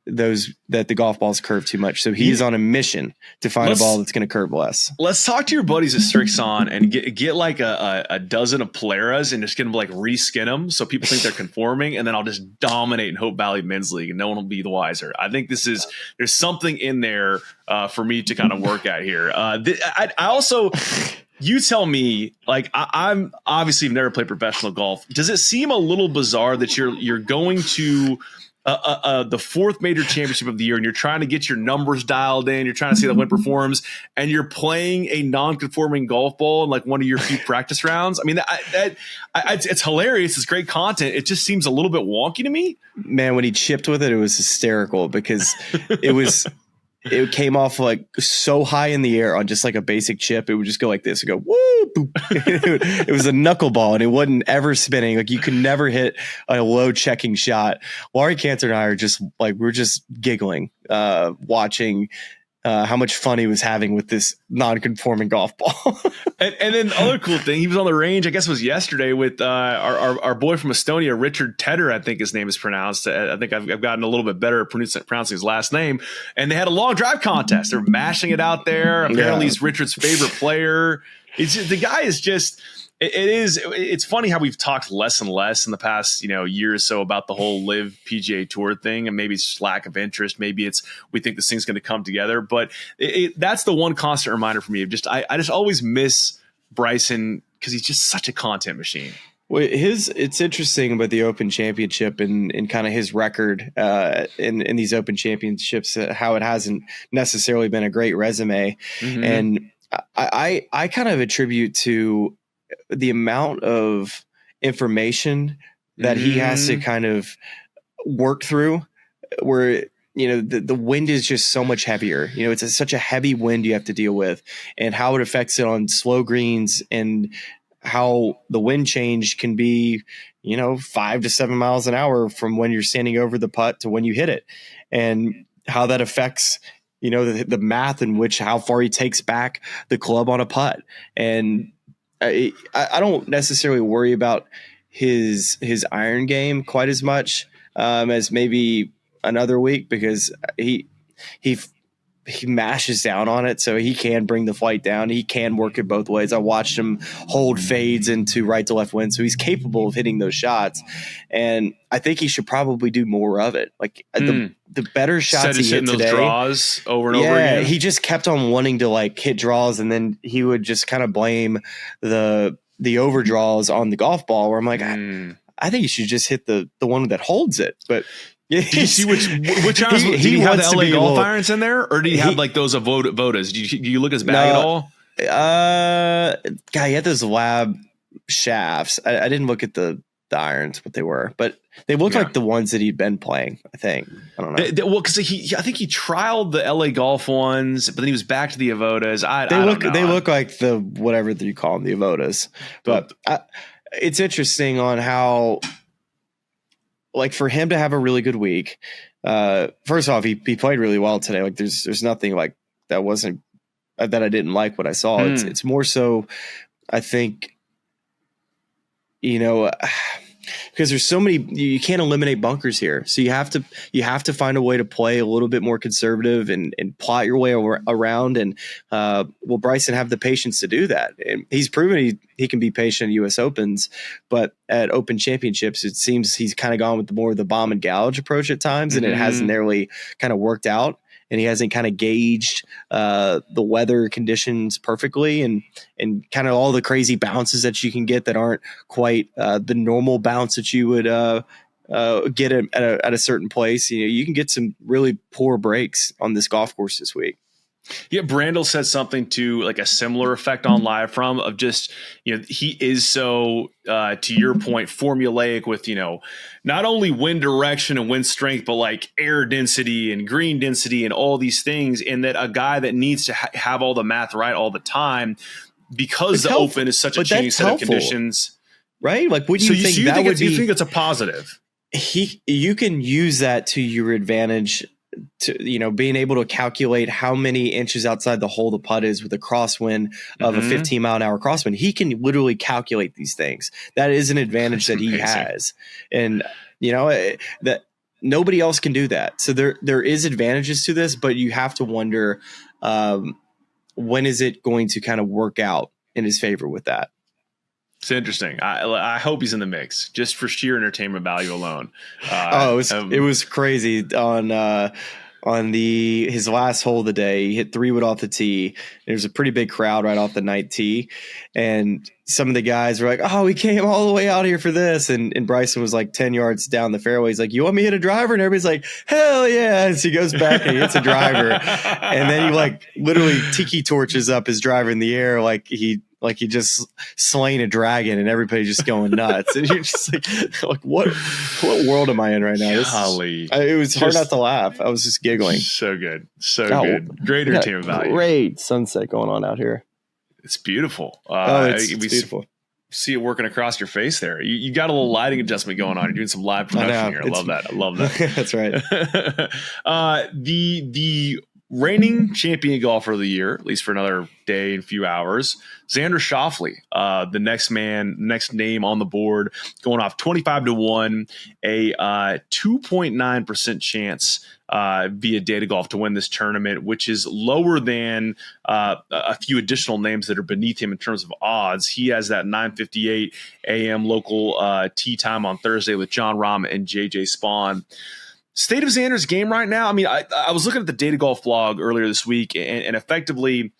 the golf balls curve too much. So he's on a mission to find a ball that's going to curve less. Let's talk to your buddies at Strixon and get like a dozen of Poleras and just get them to like reskin them so people think they're conforming, and then I'll just dominate in Hope Valley Men's League and no one will be the wiser. I think there's something in there for me to kind of work at here. I also, you tell me, like, I'm obviously never played professional golf. Does it seem a little bizarre that you're going to the 4th major championship of the year, and you're trying to get your numbers dialed in, you're trying to see that wind performs, and you're playing a non-conforming golf ball in like one of your few practice rounds? I mean, it's hilarious. It's great content. It just seems a little bit wonky to me. Man, when he chipped with it, it was hysterical, because it came off like so high in the air on just like a basic chip. It would just go like this and go, woo, boop. It was a knuckleball, and it wasn't ever spinning. Like, you could never hit a low checking shot. Laurie Cantor and I are just like, we're just giggling, watching how much fun he was having with this non-conforming golf ball. and then the other cool thing, he was on the range, I guess it was yesterday, with our boy from Estonia, Richard Tedder, I think his name is pronounced. I think I've gotten a little bit better at pronouncing his last name. And they had a long drive contest. They're mashing it out there. Apparently he's Richard's favorite player. The guy is just... It's funny how we've talked less and less in the past, year or so about the whole Live PGA Tour thing, and maybe it's lack of interest. Maybe it's, we think this thing's going to come together, but that's the one constant reminder for me of just, I just always miss Bryson, because he's just such a content machine. Well, it's interesting about the Open Championship and kind of his record in these Open Championships, how it hasn't necessarily been a great resume. Mm-hmm. And I kind of attribute to the amount of information that he has to kind of work through, where the wind is just so much heavier. It's such a heavy wind you have to deal with, and how it affects it on slow greens, and how the wind change can be 5 to 7 miles an hour from when you're standing over the putt to when you hit it, and how that affects the math in which how far he takes back the club on a putt. And I don't necessarily worry about his iron game quite as much as maybe another week, because he mashes down on it, so he can bring the flight down. He can work it both ways. I watched him hold fades into right to left wind, so he's capable of hitting those shots. And I think he should probably do more of it. Like the better shots he hit today, those draws over and over again. He just kept on wanting to hit draws, and then he would just kind of blame the overdraws on the golf ball. Where I'm like, I think you should just hit the one that holds it, but. Did you see which irons? Did he have the LA golf irons in there, or did he have those Vodas? Do you look at his bag at all? He had those lab shafts. I didn't look at the irons, what they were, but they looked like the ones that he'd been playing. I think. I don't know. Well, because I think he trialed the LA golf ones, but then he was back to the Avodas. They look like the whatever you call them, the Avodas. But it's interesting on how. For him to have a really good week, first off, he played really well today. There's nothing that wasn't that I didn't like what I saw. It's more so, I think, because there's so many, you can't eliminate bunkers here. So you have to find a way to play a little bit more conservative and plot your way around. And will Bryson have the patience to do that? And he's proven he can be patient at US Opens, but at Open Championships, it seems he's kind of gone with more of the bomb and gouge approach at times, and it hasn't really kind of worked out. And he hasn't kind of gauged the weather conditions perfectly, and kind of all the crazy bounces that you can get that aren't quite the normal bounce that you would get at a certain place. You can get some really poor breaks on this golf course this week. Yeah, Brandel said something to a similar effect on Live From, of just, he is so, to your point, formulaic with, not only wind direction and wind strength, but air density and green density and all these things. And that a guy that needs to have all the math right all the time, because the Open is such a changing set of conditions. Right? What do you think that would be? You think it's a positive? You can use that to your advantage, to being able to calculate how many inches outside the hole the putt is with a crosswind of a 15 mile an hour crosswind. He can literally calculate these things. That is an advantage that he has, and that nobody else can do that. So there is advantages to this, but you have to wonder when is it going to kind of work out in his favor with that. It's interesting. I hope he's in the mix just for sheer entertainment value alone. It was crazy on his last hole of the day. He hit 3-wood off the tee. There's a pretty big crowd right off the night tee, and some of the guys were like, "Oh, we came all the way out here for this," and Bryson was 10 yards down the fairway. He's like, "You want me to hit a driver?" And everybody's like, "Hell yeah!" And so he goes back and he hits a driver, and then he literally tiki torches up his driver in the air like he just slain a dragon, and everybody just going nuts. And you're just like what world am I in right now? It was hard not to laugh. I was just giggling. So good. Good. Great entertainment value. Great sunset going on out here. It's beautiful. It's beautiful. See it working across your face there. You got a little lighting adjustment going on. You're doing some live production here. I love that. That's right. The reigning champion golfer of the year, at least for another day and few hours, Xander Schauffele, the next name on the board, going off 25-1, a 2.9% chance via Data Golf to win this tournament, which is lower than a few additional names that are beneath him in terms of odds. He has that 9:58 a.m. local tee time on Thursday with Jon Rahm and JJ Spawn. State of Xander's game right now. I mean, I was looking at the Data Golf blog earlier this week, and effectively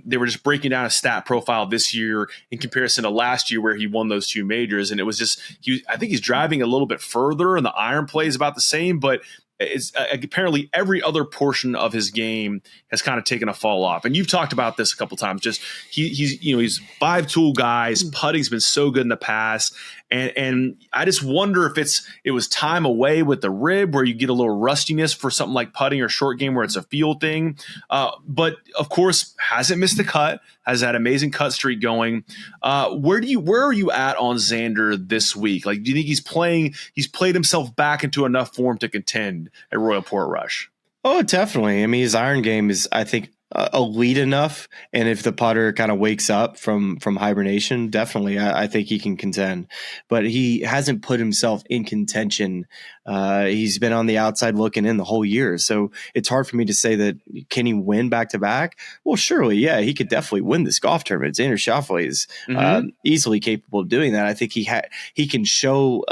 they were just breaking down a stat profile this year in comparison to last year where he won those 2 majors. And it was just, I think he's driving a little bit further and the iron play is about the same, but it's apparently every other portion of his game has kind of taken a fall off. And you've talked about this a couple times. Just he's 5-tool guy. His putting's been so good in the past. And I just wonder if it was time away with the rib where you get a little rustiness for something like putting or short game where it's a feel thing. But of course, hasn't missed a cut, has that amazing cut streak going. Where are you at on Xander this week? Like, do you think he's played himself back into enough form to contend at Royal Portrush? Oh, definitely. I mean, his iron game is, I think, elite enough, and if the putter kind of wakes up from hibernation, definitely I think he can contend. But he hasn't put himself in contention. He's been on the outside looking in the whole year, so it's hard for me to say that can he win back to back. Well, surely, yeah, he could definitely win this golf tournament. Xander Schauffele is easily capable of doing that. I think he can show.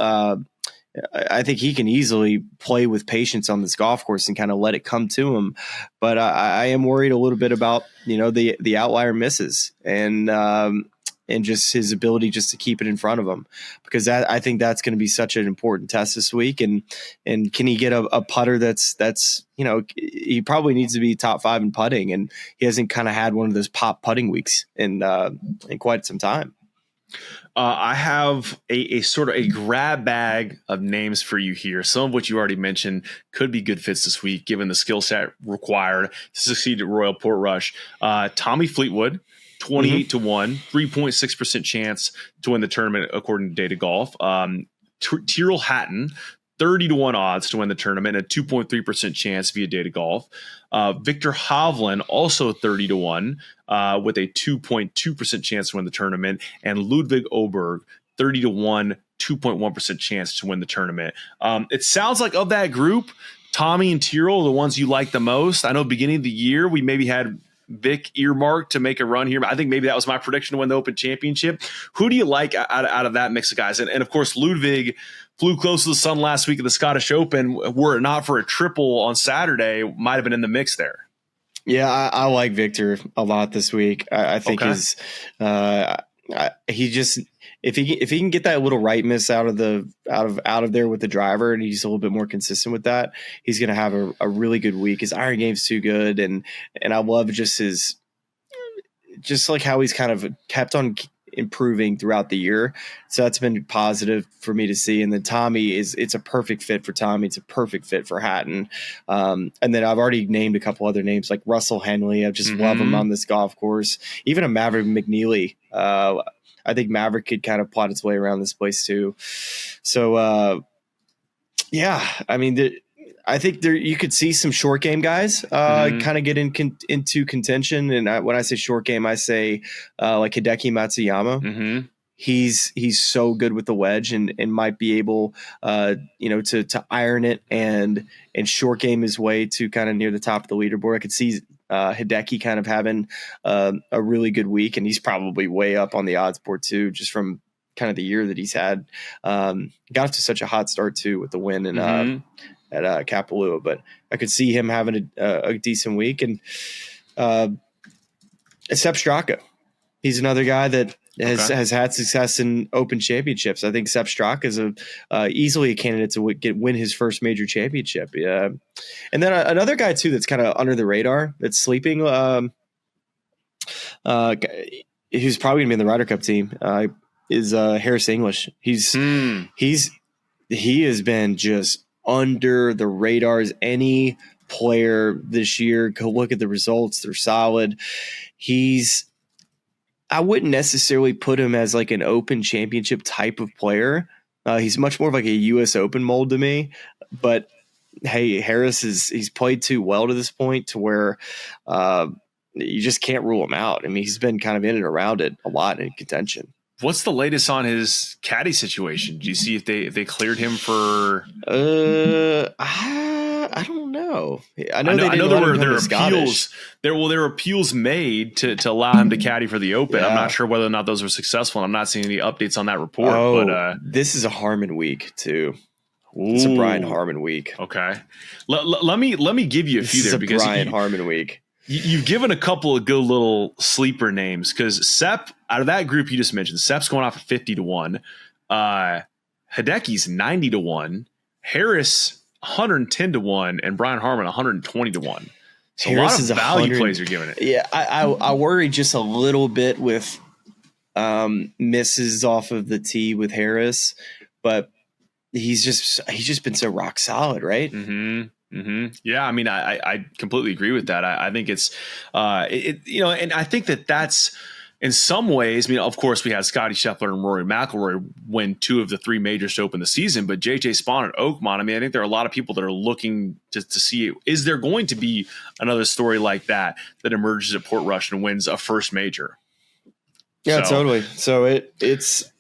I think he can easily play with patience on this golf course and kind of let it come to him. But I am worried a little bit about, the outlier misses and just his ability just to keep it in front of him, because I think that's going to be such an important test this week. And can he get a putter that's he probably needs to be top 5 in putting, and he hasn't kind of had one of those pop putting weeks in quite some time. I have a sort of a grab bag of names for you here. Some of which you already mentioned could be good fits this week, given the skill set required to succeed at Royal Portrush. Tommy Fleetwood, 28 to 1, 3.6% chance to win the tournament according to Data Golf. Tyrrell Hatton, 30 to 1 odds to win the tournament, a 2.3% chance via Data Golf. Victor Hovland, also 30 to 1, with a 2.2% chance to win the tournament. And Ludwig Oberg, 30 to 1, 2.1% chance to win the tournament. It sounds like of that group, Tommy and Tyrrell are the ones you like the most. I know beginning of the year, we maybe had Vic earmarked to make a run here, but I think maybe that was my prediction to win the Open Championship. Who do you like out of that mix of guys? And of course, Ludwig flew close to the sun last week at the Scottish Open. Were it not for a triple on Saturday, might have been in the mix there. Yeah, I like Victor a lot this week. I think he just if he can get that little right miss out of there with the driver, and he's a little bit more consistent with that, he's going to have a really good week. His iron game's too good, and I love just like how he's kind of kept on improving throughout the year. So that's been positive for me to see. And then Tommy it's a perfect fit for Tommy. It's a perfect fit for Hatton. And then I've already named a couple other names like Russell Henley. I just love him on this golf course. Even a Maverick McNeely. I think Maverick could kind of plot its way around this place too. So yeah, I mean, I think you could see some short game guys kind of get into contention. And when I say short game, I say like Hideki Matsuyama. He's so good with the wedge and might be able to iron it and short game his way to kind of near the top of the leaderboard. I could see Hideki kind of having a really good week, and he's probably way up on the odds board too, just from kind of the year that he's had. Got off to such a hot start too with the win and at Kapalua, but I could see him having a decent week. And Sepp Straka, he's another guy that has had success in Open championships. I think Sepp Straka is easily a candidate to win his first major championship. And then another guy too that's kind of under the radar that's sleeping, who's probably gonna be in the Ryder Cup team, is Harris English. He has been just under the radar as any player this year. Go look at the results. They're solid. I wouldn't necessarily put him as like an Open championship type of player. He's much more of like a US Open mold to me, but hey, Harris he's played too well to this point to where you just can't rule him out. I mean, he's been kind of in and around it a lot in contention. What's the latest on his caddy situation? Do you see if they cleared him for? I don't know. I know there were appeals. There were appeals made to allow him to caddy for the Open. Yeah. I'm not sure whether or not those were successful. I'm not seeing any updates on that report. But this is a Harmon week too. It's a Brian Harmon week. Okay, let me give you a few there because Brian Harmon week. You've given a couple of good little sleeper names because Sepp, out of that group you just mentioned, Sepp's going off at 50-1. Hideki's 90-1. Harris 110-1, and Brian Harman 120-1. So Harris a lot is of value 100 plays you're giving it. Yeah, I worry just a little bit with misses off of the tee with Harris, but he's just been so rock solid, right? Yeah, I mean, I completely agree with that. I think it's and I think that's in some ways. I mean, of course, we had Scottie Scheffler and Rory McIlroy win 2 of the 3 majors to open the season, but JJ Spawn and Oakmont. I mean, I think there are a lot of people that are looking to see, is there going to be another story like that emerges at Portrush and wins a first major? Yeah, totally. So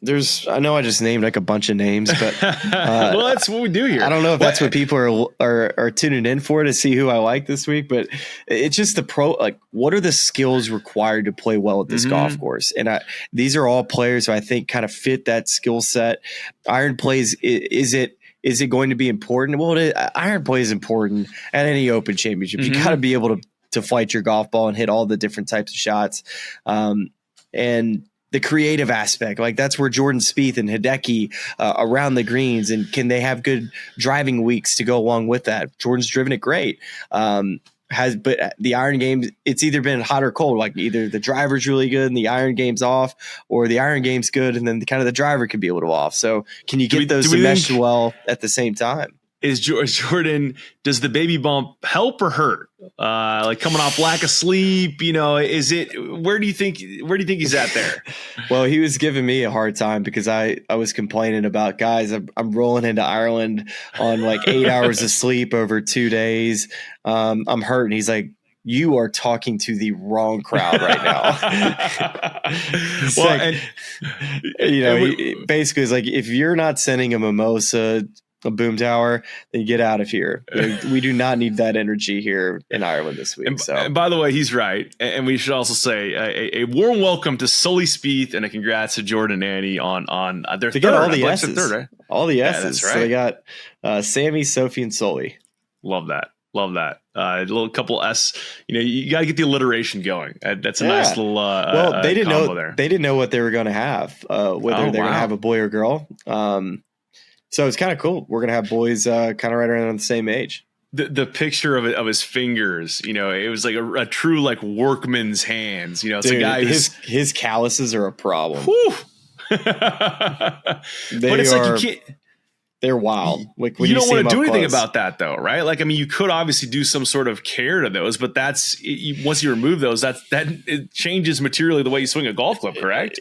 there's I know I just named like a bunch of names, but well, that's what we do here. I don't know if that's what people are tuning in for, to see who I like this week, but it's just what are the skills required to play well at this golf course? And these are all players who I think kind of fit that skill set. Iron plays, is it going to be important? Well, iron play is important at any Open Championship. You got to be able to fight your golf ball and hit all the different types of shots. And the creative aspect, like that's where Jordan Spieth and Hideki around the greens, and can they have good driving weeks to go along with that? Jordan's driven it great. But the iron game, it's either been hot or cold. Like either the driver's really good and the iron game's off, or the iron game's good and then kind of the driver can be a little off. So can you get those to mesh well at the same time? Is Jordan, does the baby bump help or hurt? Like coming off lack of sleep, where do you think he's at there? Well, he was giving me a hard time because I was complaining about, guys, I'm rolling into Ireland on like 8 hours of sleep over 2 days. I'm hurt. And he's like, you are talking to the wrong crowd right now. Basically it's like, if you're not sending a mimosa, a boom tower, then get out of here. We do not need that energy here in Ireland this week. And by the way, he's right. And we should also say a warm welcome to Sully Spieth and a congrats to Jordan and Annie on their third. All the S's. Third, right? All the S's. That's right. So they got Sammy, Sophie, and Sully. Love that. A little couple S. You got to get the alliteration going. That's a nice little. Well, they didn't know there. They didn't know what they were going to have. Whether they're going to have a boy or girl. So it's kind of cool. We're going to have boys kind of right around the same age. The picture of his fingers, it was like a true like workman's hands. It's a guy his calluses are a problem. But it's like you can't. They're wild. Like you don't want to do anything about that, though, right? Like, I mean, you could obviously do some sort of care to those, but once you remove those, that it changes materially the way you swing a golf club, correct?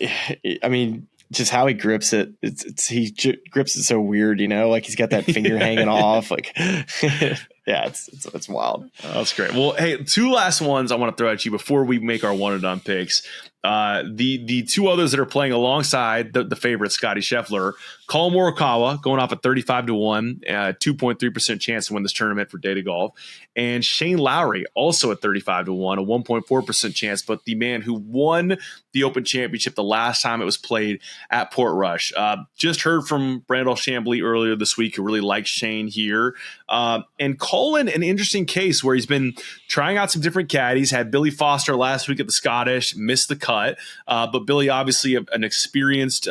I mean, just how he grips it. He grips it so weird, like he's got that finger hanging off. Like, yeah, it's wild. Oh, that's great. Well, hey, 2 last ones I want to throw at you before we make our one and done picks. The 2 others that are playing alongside the favorite Scottie Scheffler, Collin Morikawa going off at 35-1, 2.3% chance to win this tournament for Data Golf, and Shane Lowry also at 35-1, a 1.4% chance, but the man who won the Open Championship the last time it was played at Portrush. Just heard from Brandel Chambly earlier this week, who really likes Shane here, and Collin, an interesting case where he's been trying out some different caddies. Had Billy Foster last week at the Scottish, missed the cut, but Billy obviously an experienced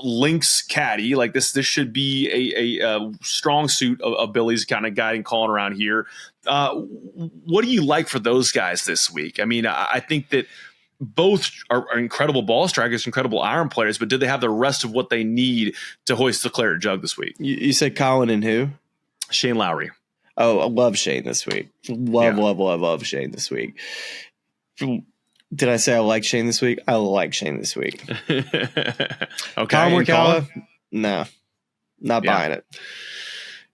links caddy. Like this should be a strong suit of Billy's, kind of guiding Collin around here. What do you like for those guys this week? I mean, I think that both are incredible ball strikers, incredible iron players, but do they have the rest of what they need to hoist the claret jug this week? You said Collin and who? Shane Lowry. Oh, I love Shane this week. Love Shane this week. Did I say I like Shane this week? I like Shane this week. Okay. Collin Morikawa? No, not buying it.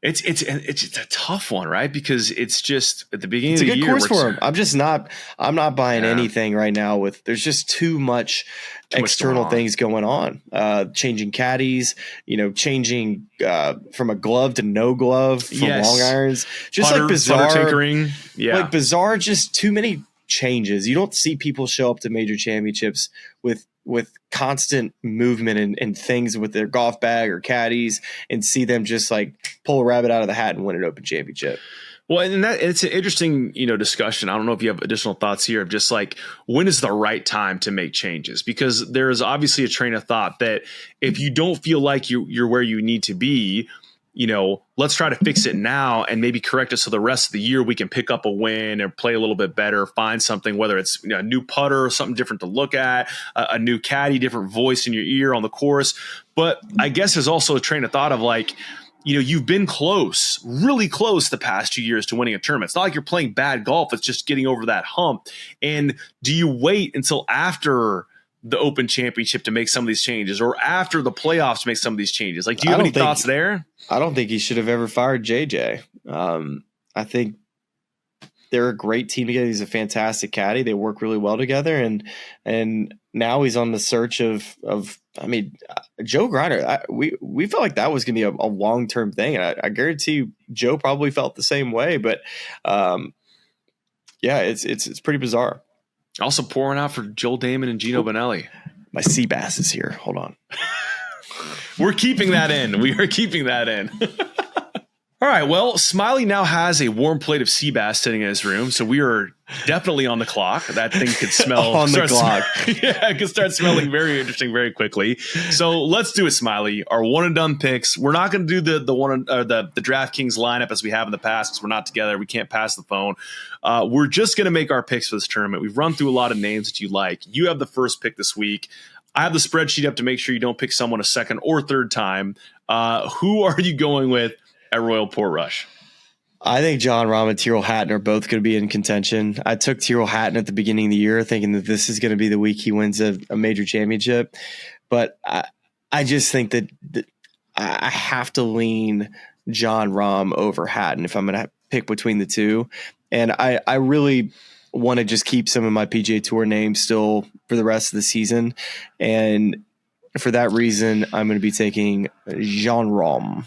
It's a tough one, right? Because it's just at the beginning of the year. It's a good course for him. I'm not buying anything right now there's just too much external things going on. Changing caddies, changing from a glove to no glove from long irons. Just like bizarre tinkering. Yeah. Like bizarre, just too many changes. You don't see people show up to major championships with constant movement and things with their golf bag or caddies and see them just like pull a rabbit out of the hat and win an Open Championship. Well, and it's an interesting, discussion. I don't know if you have additional thoughts here of just like, when is the right time to make changes? Because there is obviously a train of thought that if you don't feel like you're where you need to be, let's try to fix it now and maybe correct it so the rest of the year we can pick up a win or play a little bit better, find something, whether it's a new putter or something different to look at, a new caddy, different voice in your ear on the course. But I guess there's also a train of thought of like, you've been close, really close the past 2 years to winning a tournament. It's not like you're playing bad golf. It's just getting over that hump. And do you wait until after the Open Championship to make some of these changes, or after the playoffs to make some of these changes? Like, do you have any thoughts there? I don't think he should have ever fired JJ. I think they're a great team together. He's a fantastic caddy. They work really well together. And now he's on the search of Joe Griner. We felt like that was going to be a long-term thing. And I guarantee you Joe probably felt the same way, but it's pretty bizarre. Also pouring out for Joel Damon and Gino Bonelli. My sea bass is here. Hold on. We're keeping that in. We are keeping that in. All right. Well, Smylie now has a warm plate of sea bass sitting in his room, so we are definitely on the clock. That thing could smell on the clock. It could start smelling very interesting very quickly. So let's do it, Smylie. Our one and done picks. We're not going to do the DraftKings lineup as we have in the past because we're not together. We can't pass the phone. We're just going to make our picks for this tournament. We've run through a lot of names that you like. You have the first pick this week. I have the spreadsheet up to make sure you don't pick someone a second or third time. Who are you going with at Royal Portrush? I think Jon Rahm and Tyrrell Hatton are both going to be in contention. I took Tyrrell Hatton at the beginning of the year thinking that this is going to be the week he wins a major championship. But I just think that I have to lean Jon Rahm over Hatton if I'm going to pick between the two. And I really want to just keep some of my PGA Tour names still for the rest of the season. And for that reason, I'm going to be taking Jon Rahm.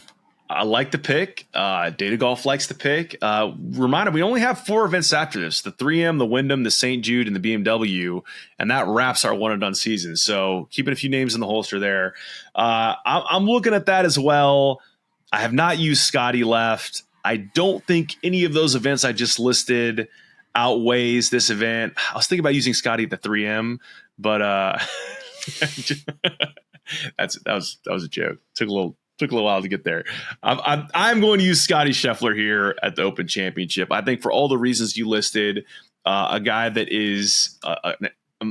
I like the pick. Data Golf likes the pick. Reminder, we only have 4 events after this: the 3M, the Wyndham, the St. Jude, and the BMW, and that wraps our one and done season. So keeping a few names in the holster there. I'm looking at that as well. I have not used Scottie left. I don't think any of those events I just listed outweighs this event. I was thinking about using Scottie at the 3M, but that was a joke. Took a little while to get there. I'm going to use Scottie Scheffler here at the Open Championship. I think for all the reasons you listed, a guy that is an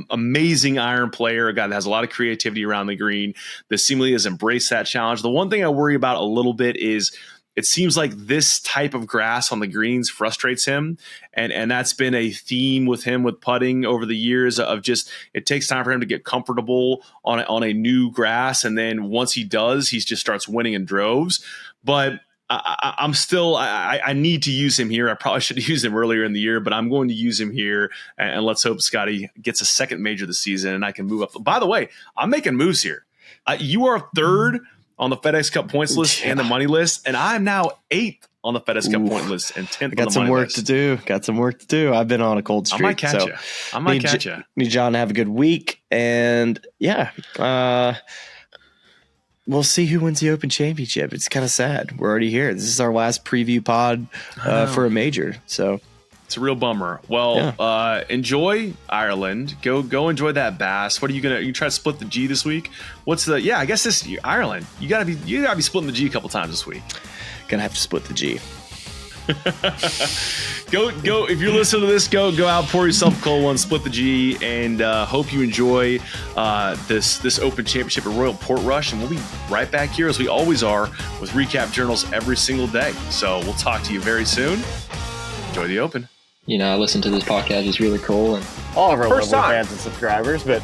amazing iron player, a guy that has a lot of creativity around the green, that seemingly has embraced that challenge. The one thing I worry about a little bit is it seems like this type of grass on the greens frustrates him. And that's been a theme with him with putting over the years of just, it takes time for him to get comfortable on a new grass. And then once he does, he just starts winning in droves. But I'm still, I need to use him here. I probably should have used him earlier in the year, but I'm going to use him here. And let's hope Scottie gets a second major this season and I can move up. By the way, I'm making moves here. You are third on the FedEx Cup points list and the money list, and I'm now 8th on the FedEx Cup point list and 10th on the money list. Got some work to do. I've been on a cold streak. I might catch you. Need John to have a good week, and we'll see who wins the Open Championship. It's kind of sad. We're already here. This is our last preview pod for a major, so it's a real bummer. Well, enjoy Ireland. Go enjoy that bass. What are you try to split the G this week? I guess this Ireland. You gotta be splitting the G a couple times this week. Gonna have to split the G. Go if you're listening to this, go out, pour yourself a cold one, split the G, and hope you enjoy this Open Championship at Royal Portrush. And we'll be right back here as we always are with recap journals every single day. So we'll talk to you very soon. Enjoy the Open. I listen to this podcast. It's really cool. And all of our local fans and subscribers, but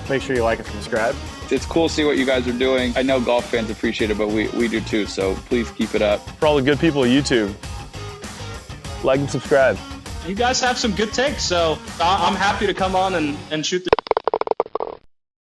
make sure you like and subscribe. It's cool to see what you guys are doing. I know golf fans appreciate it, but we do too. So please keep it up. For all the good people of YouTube, like and subscribe. You guys have some good takes, so I'm happy to come on and shoot the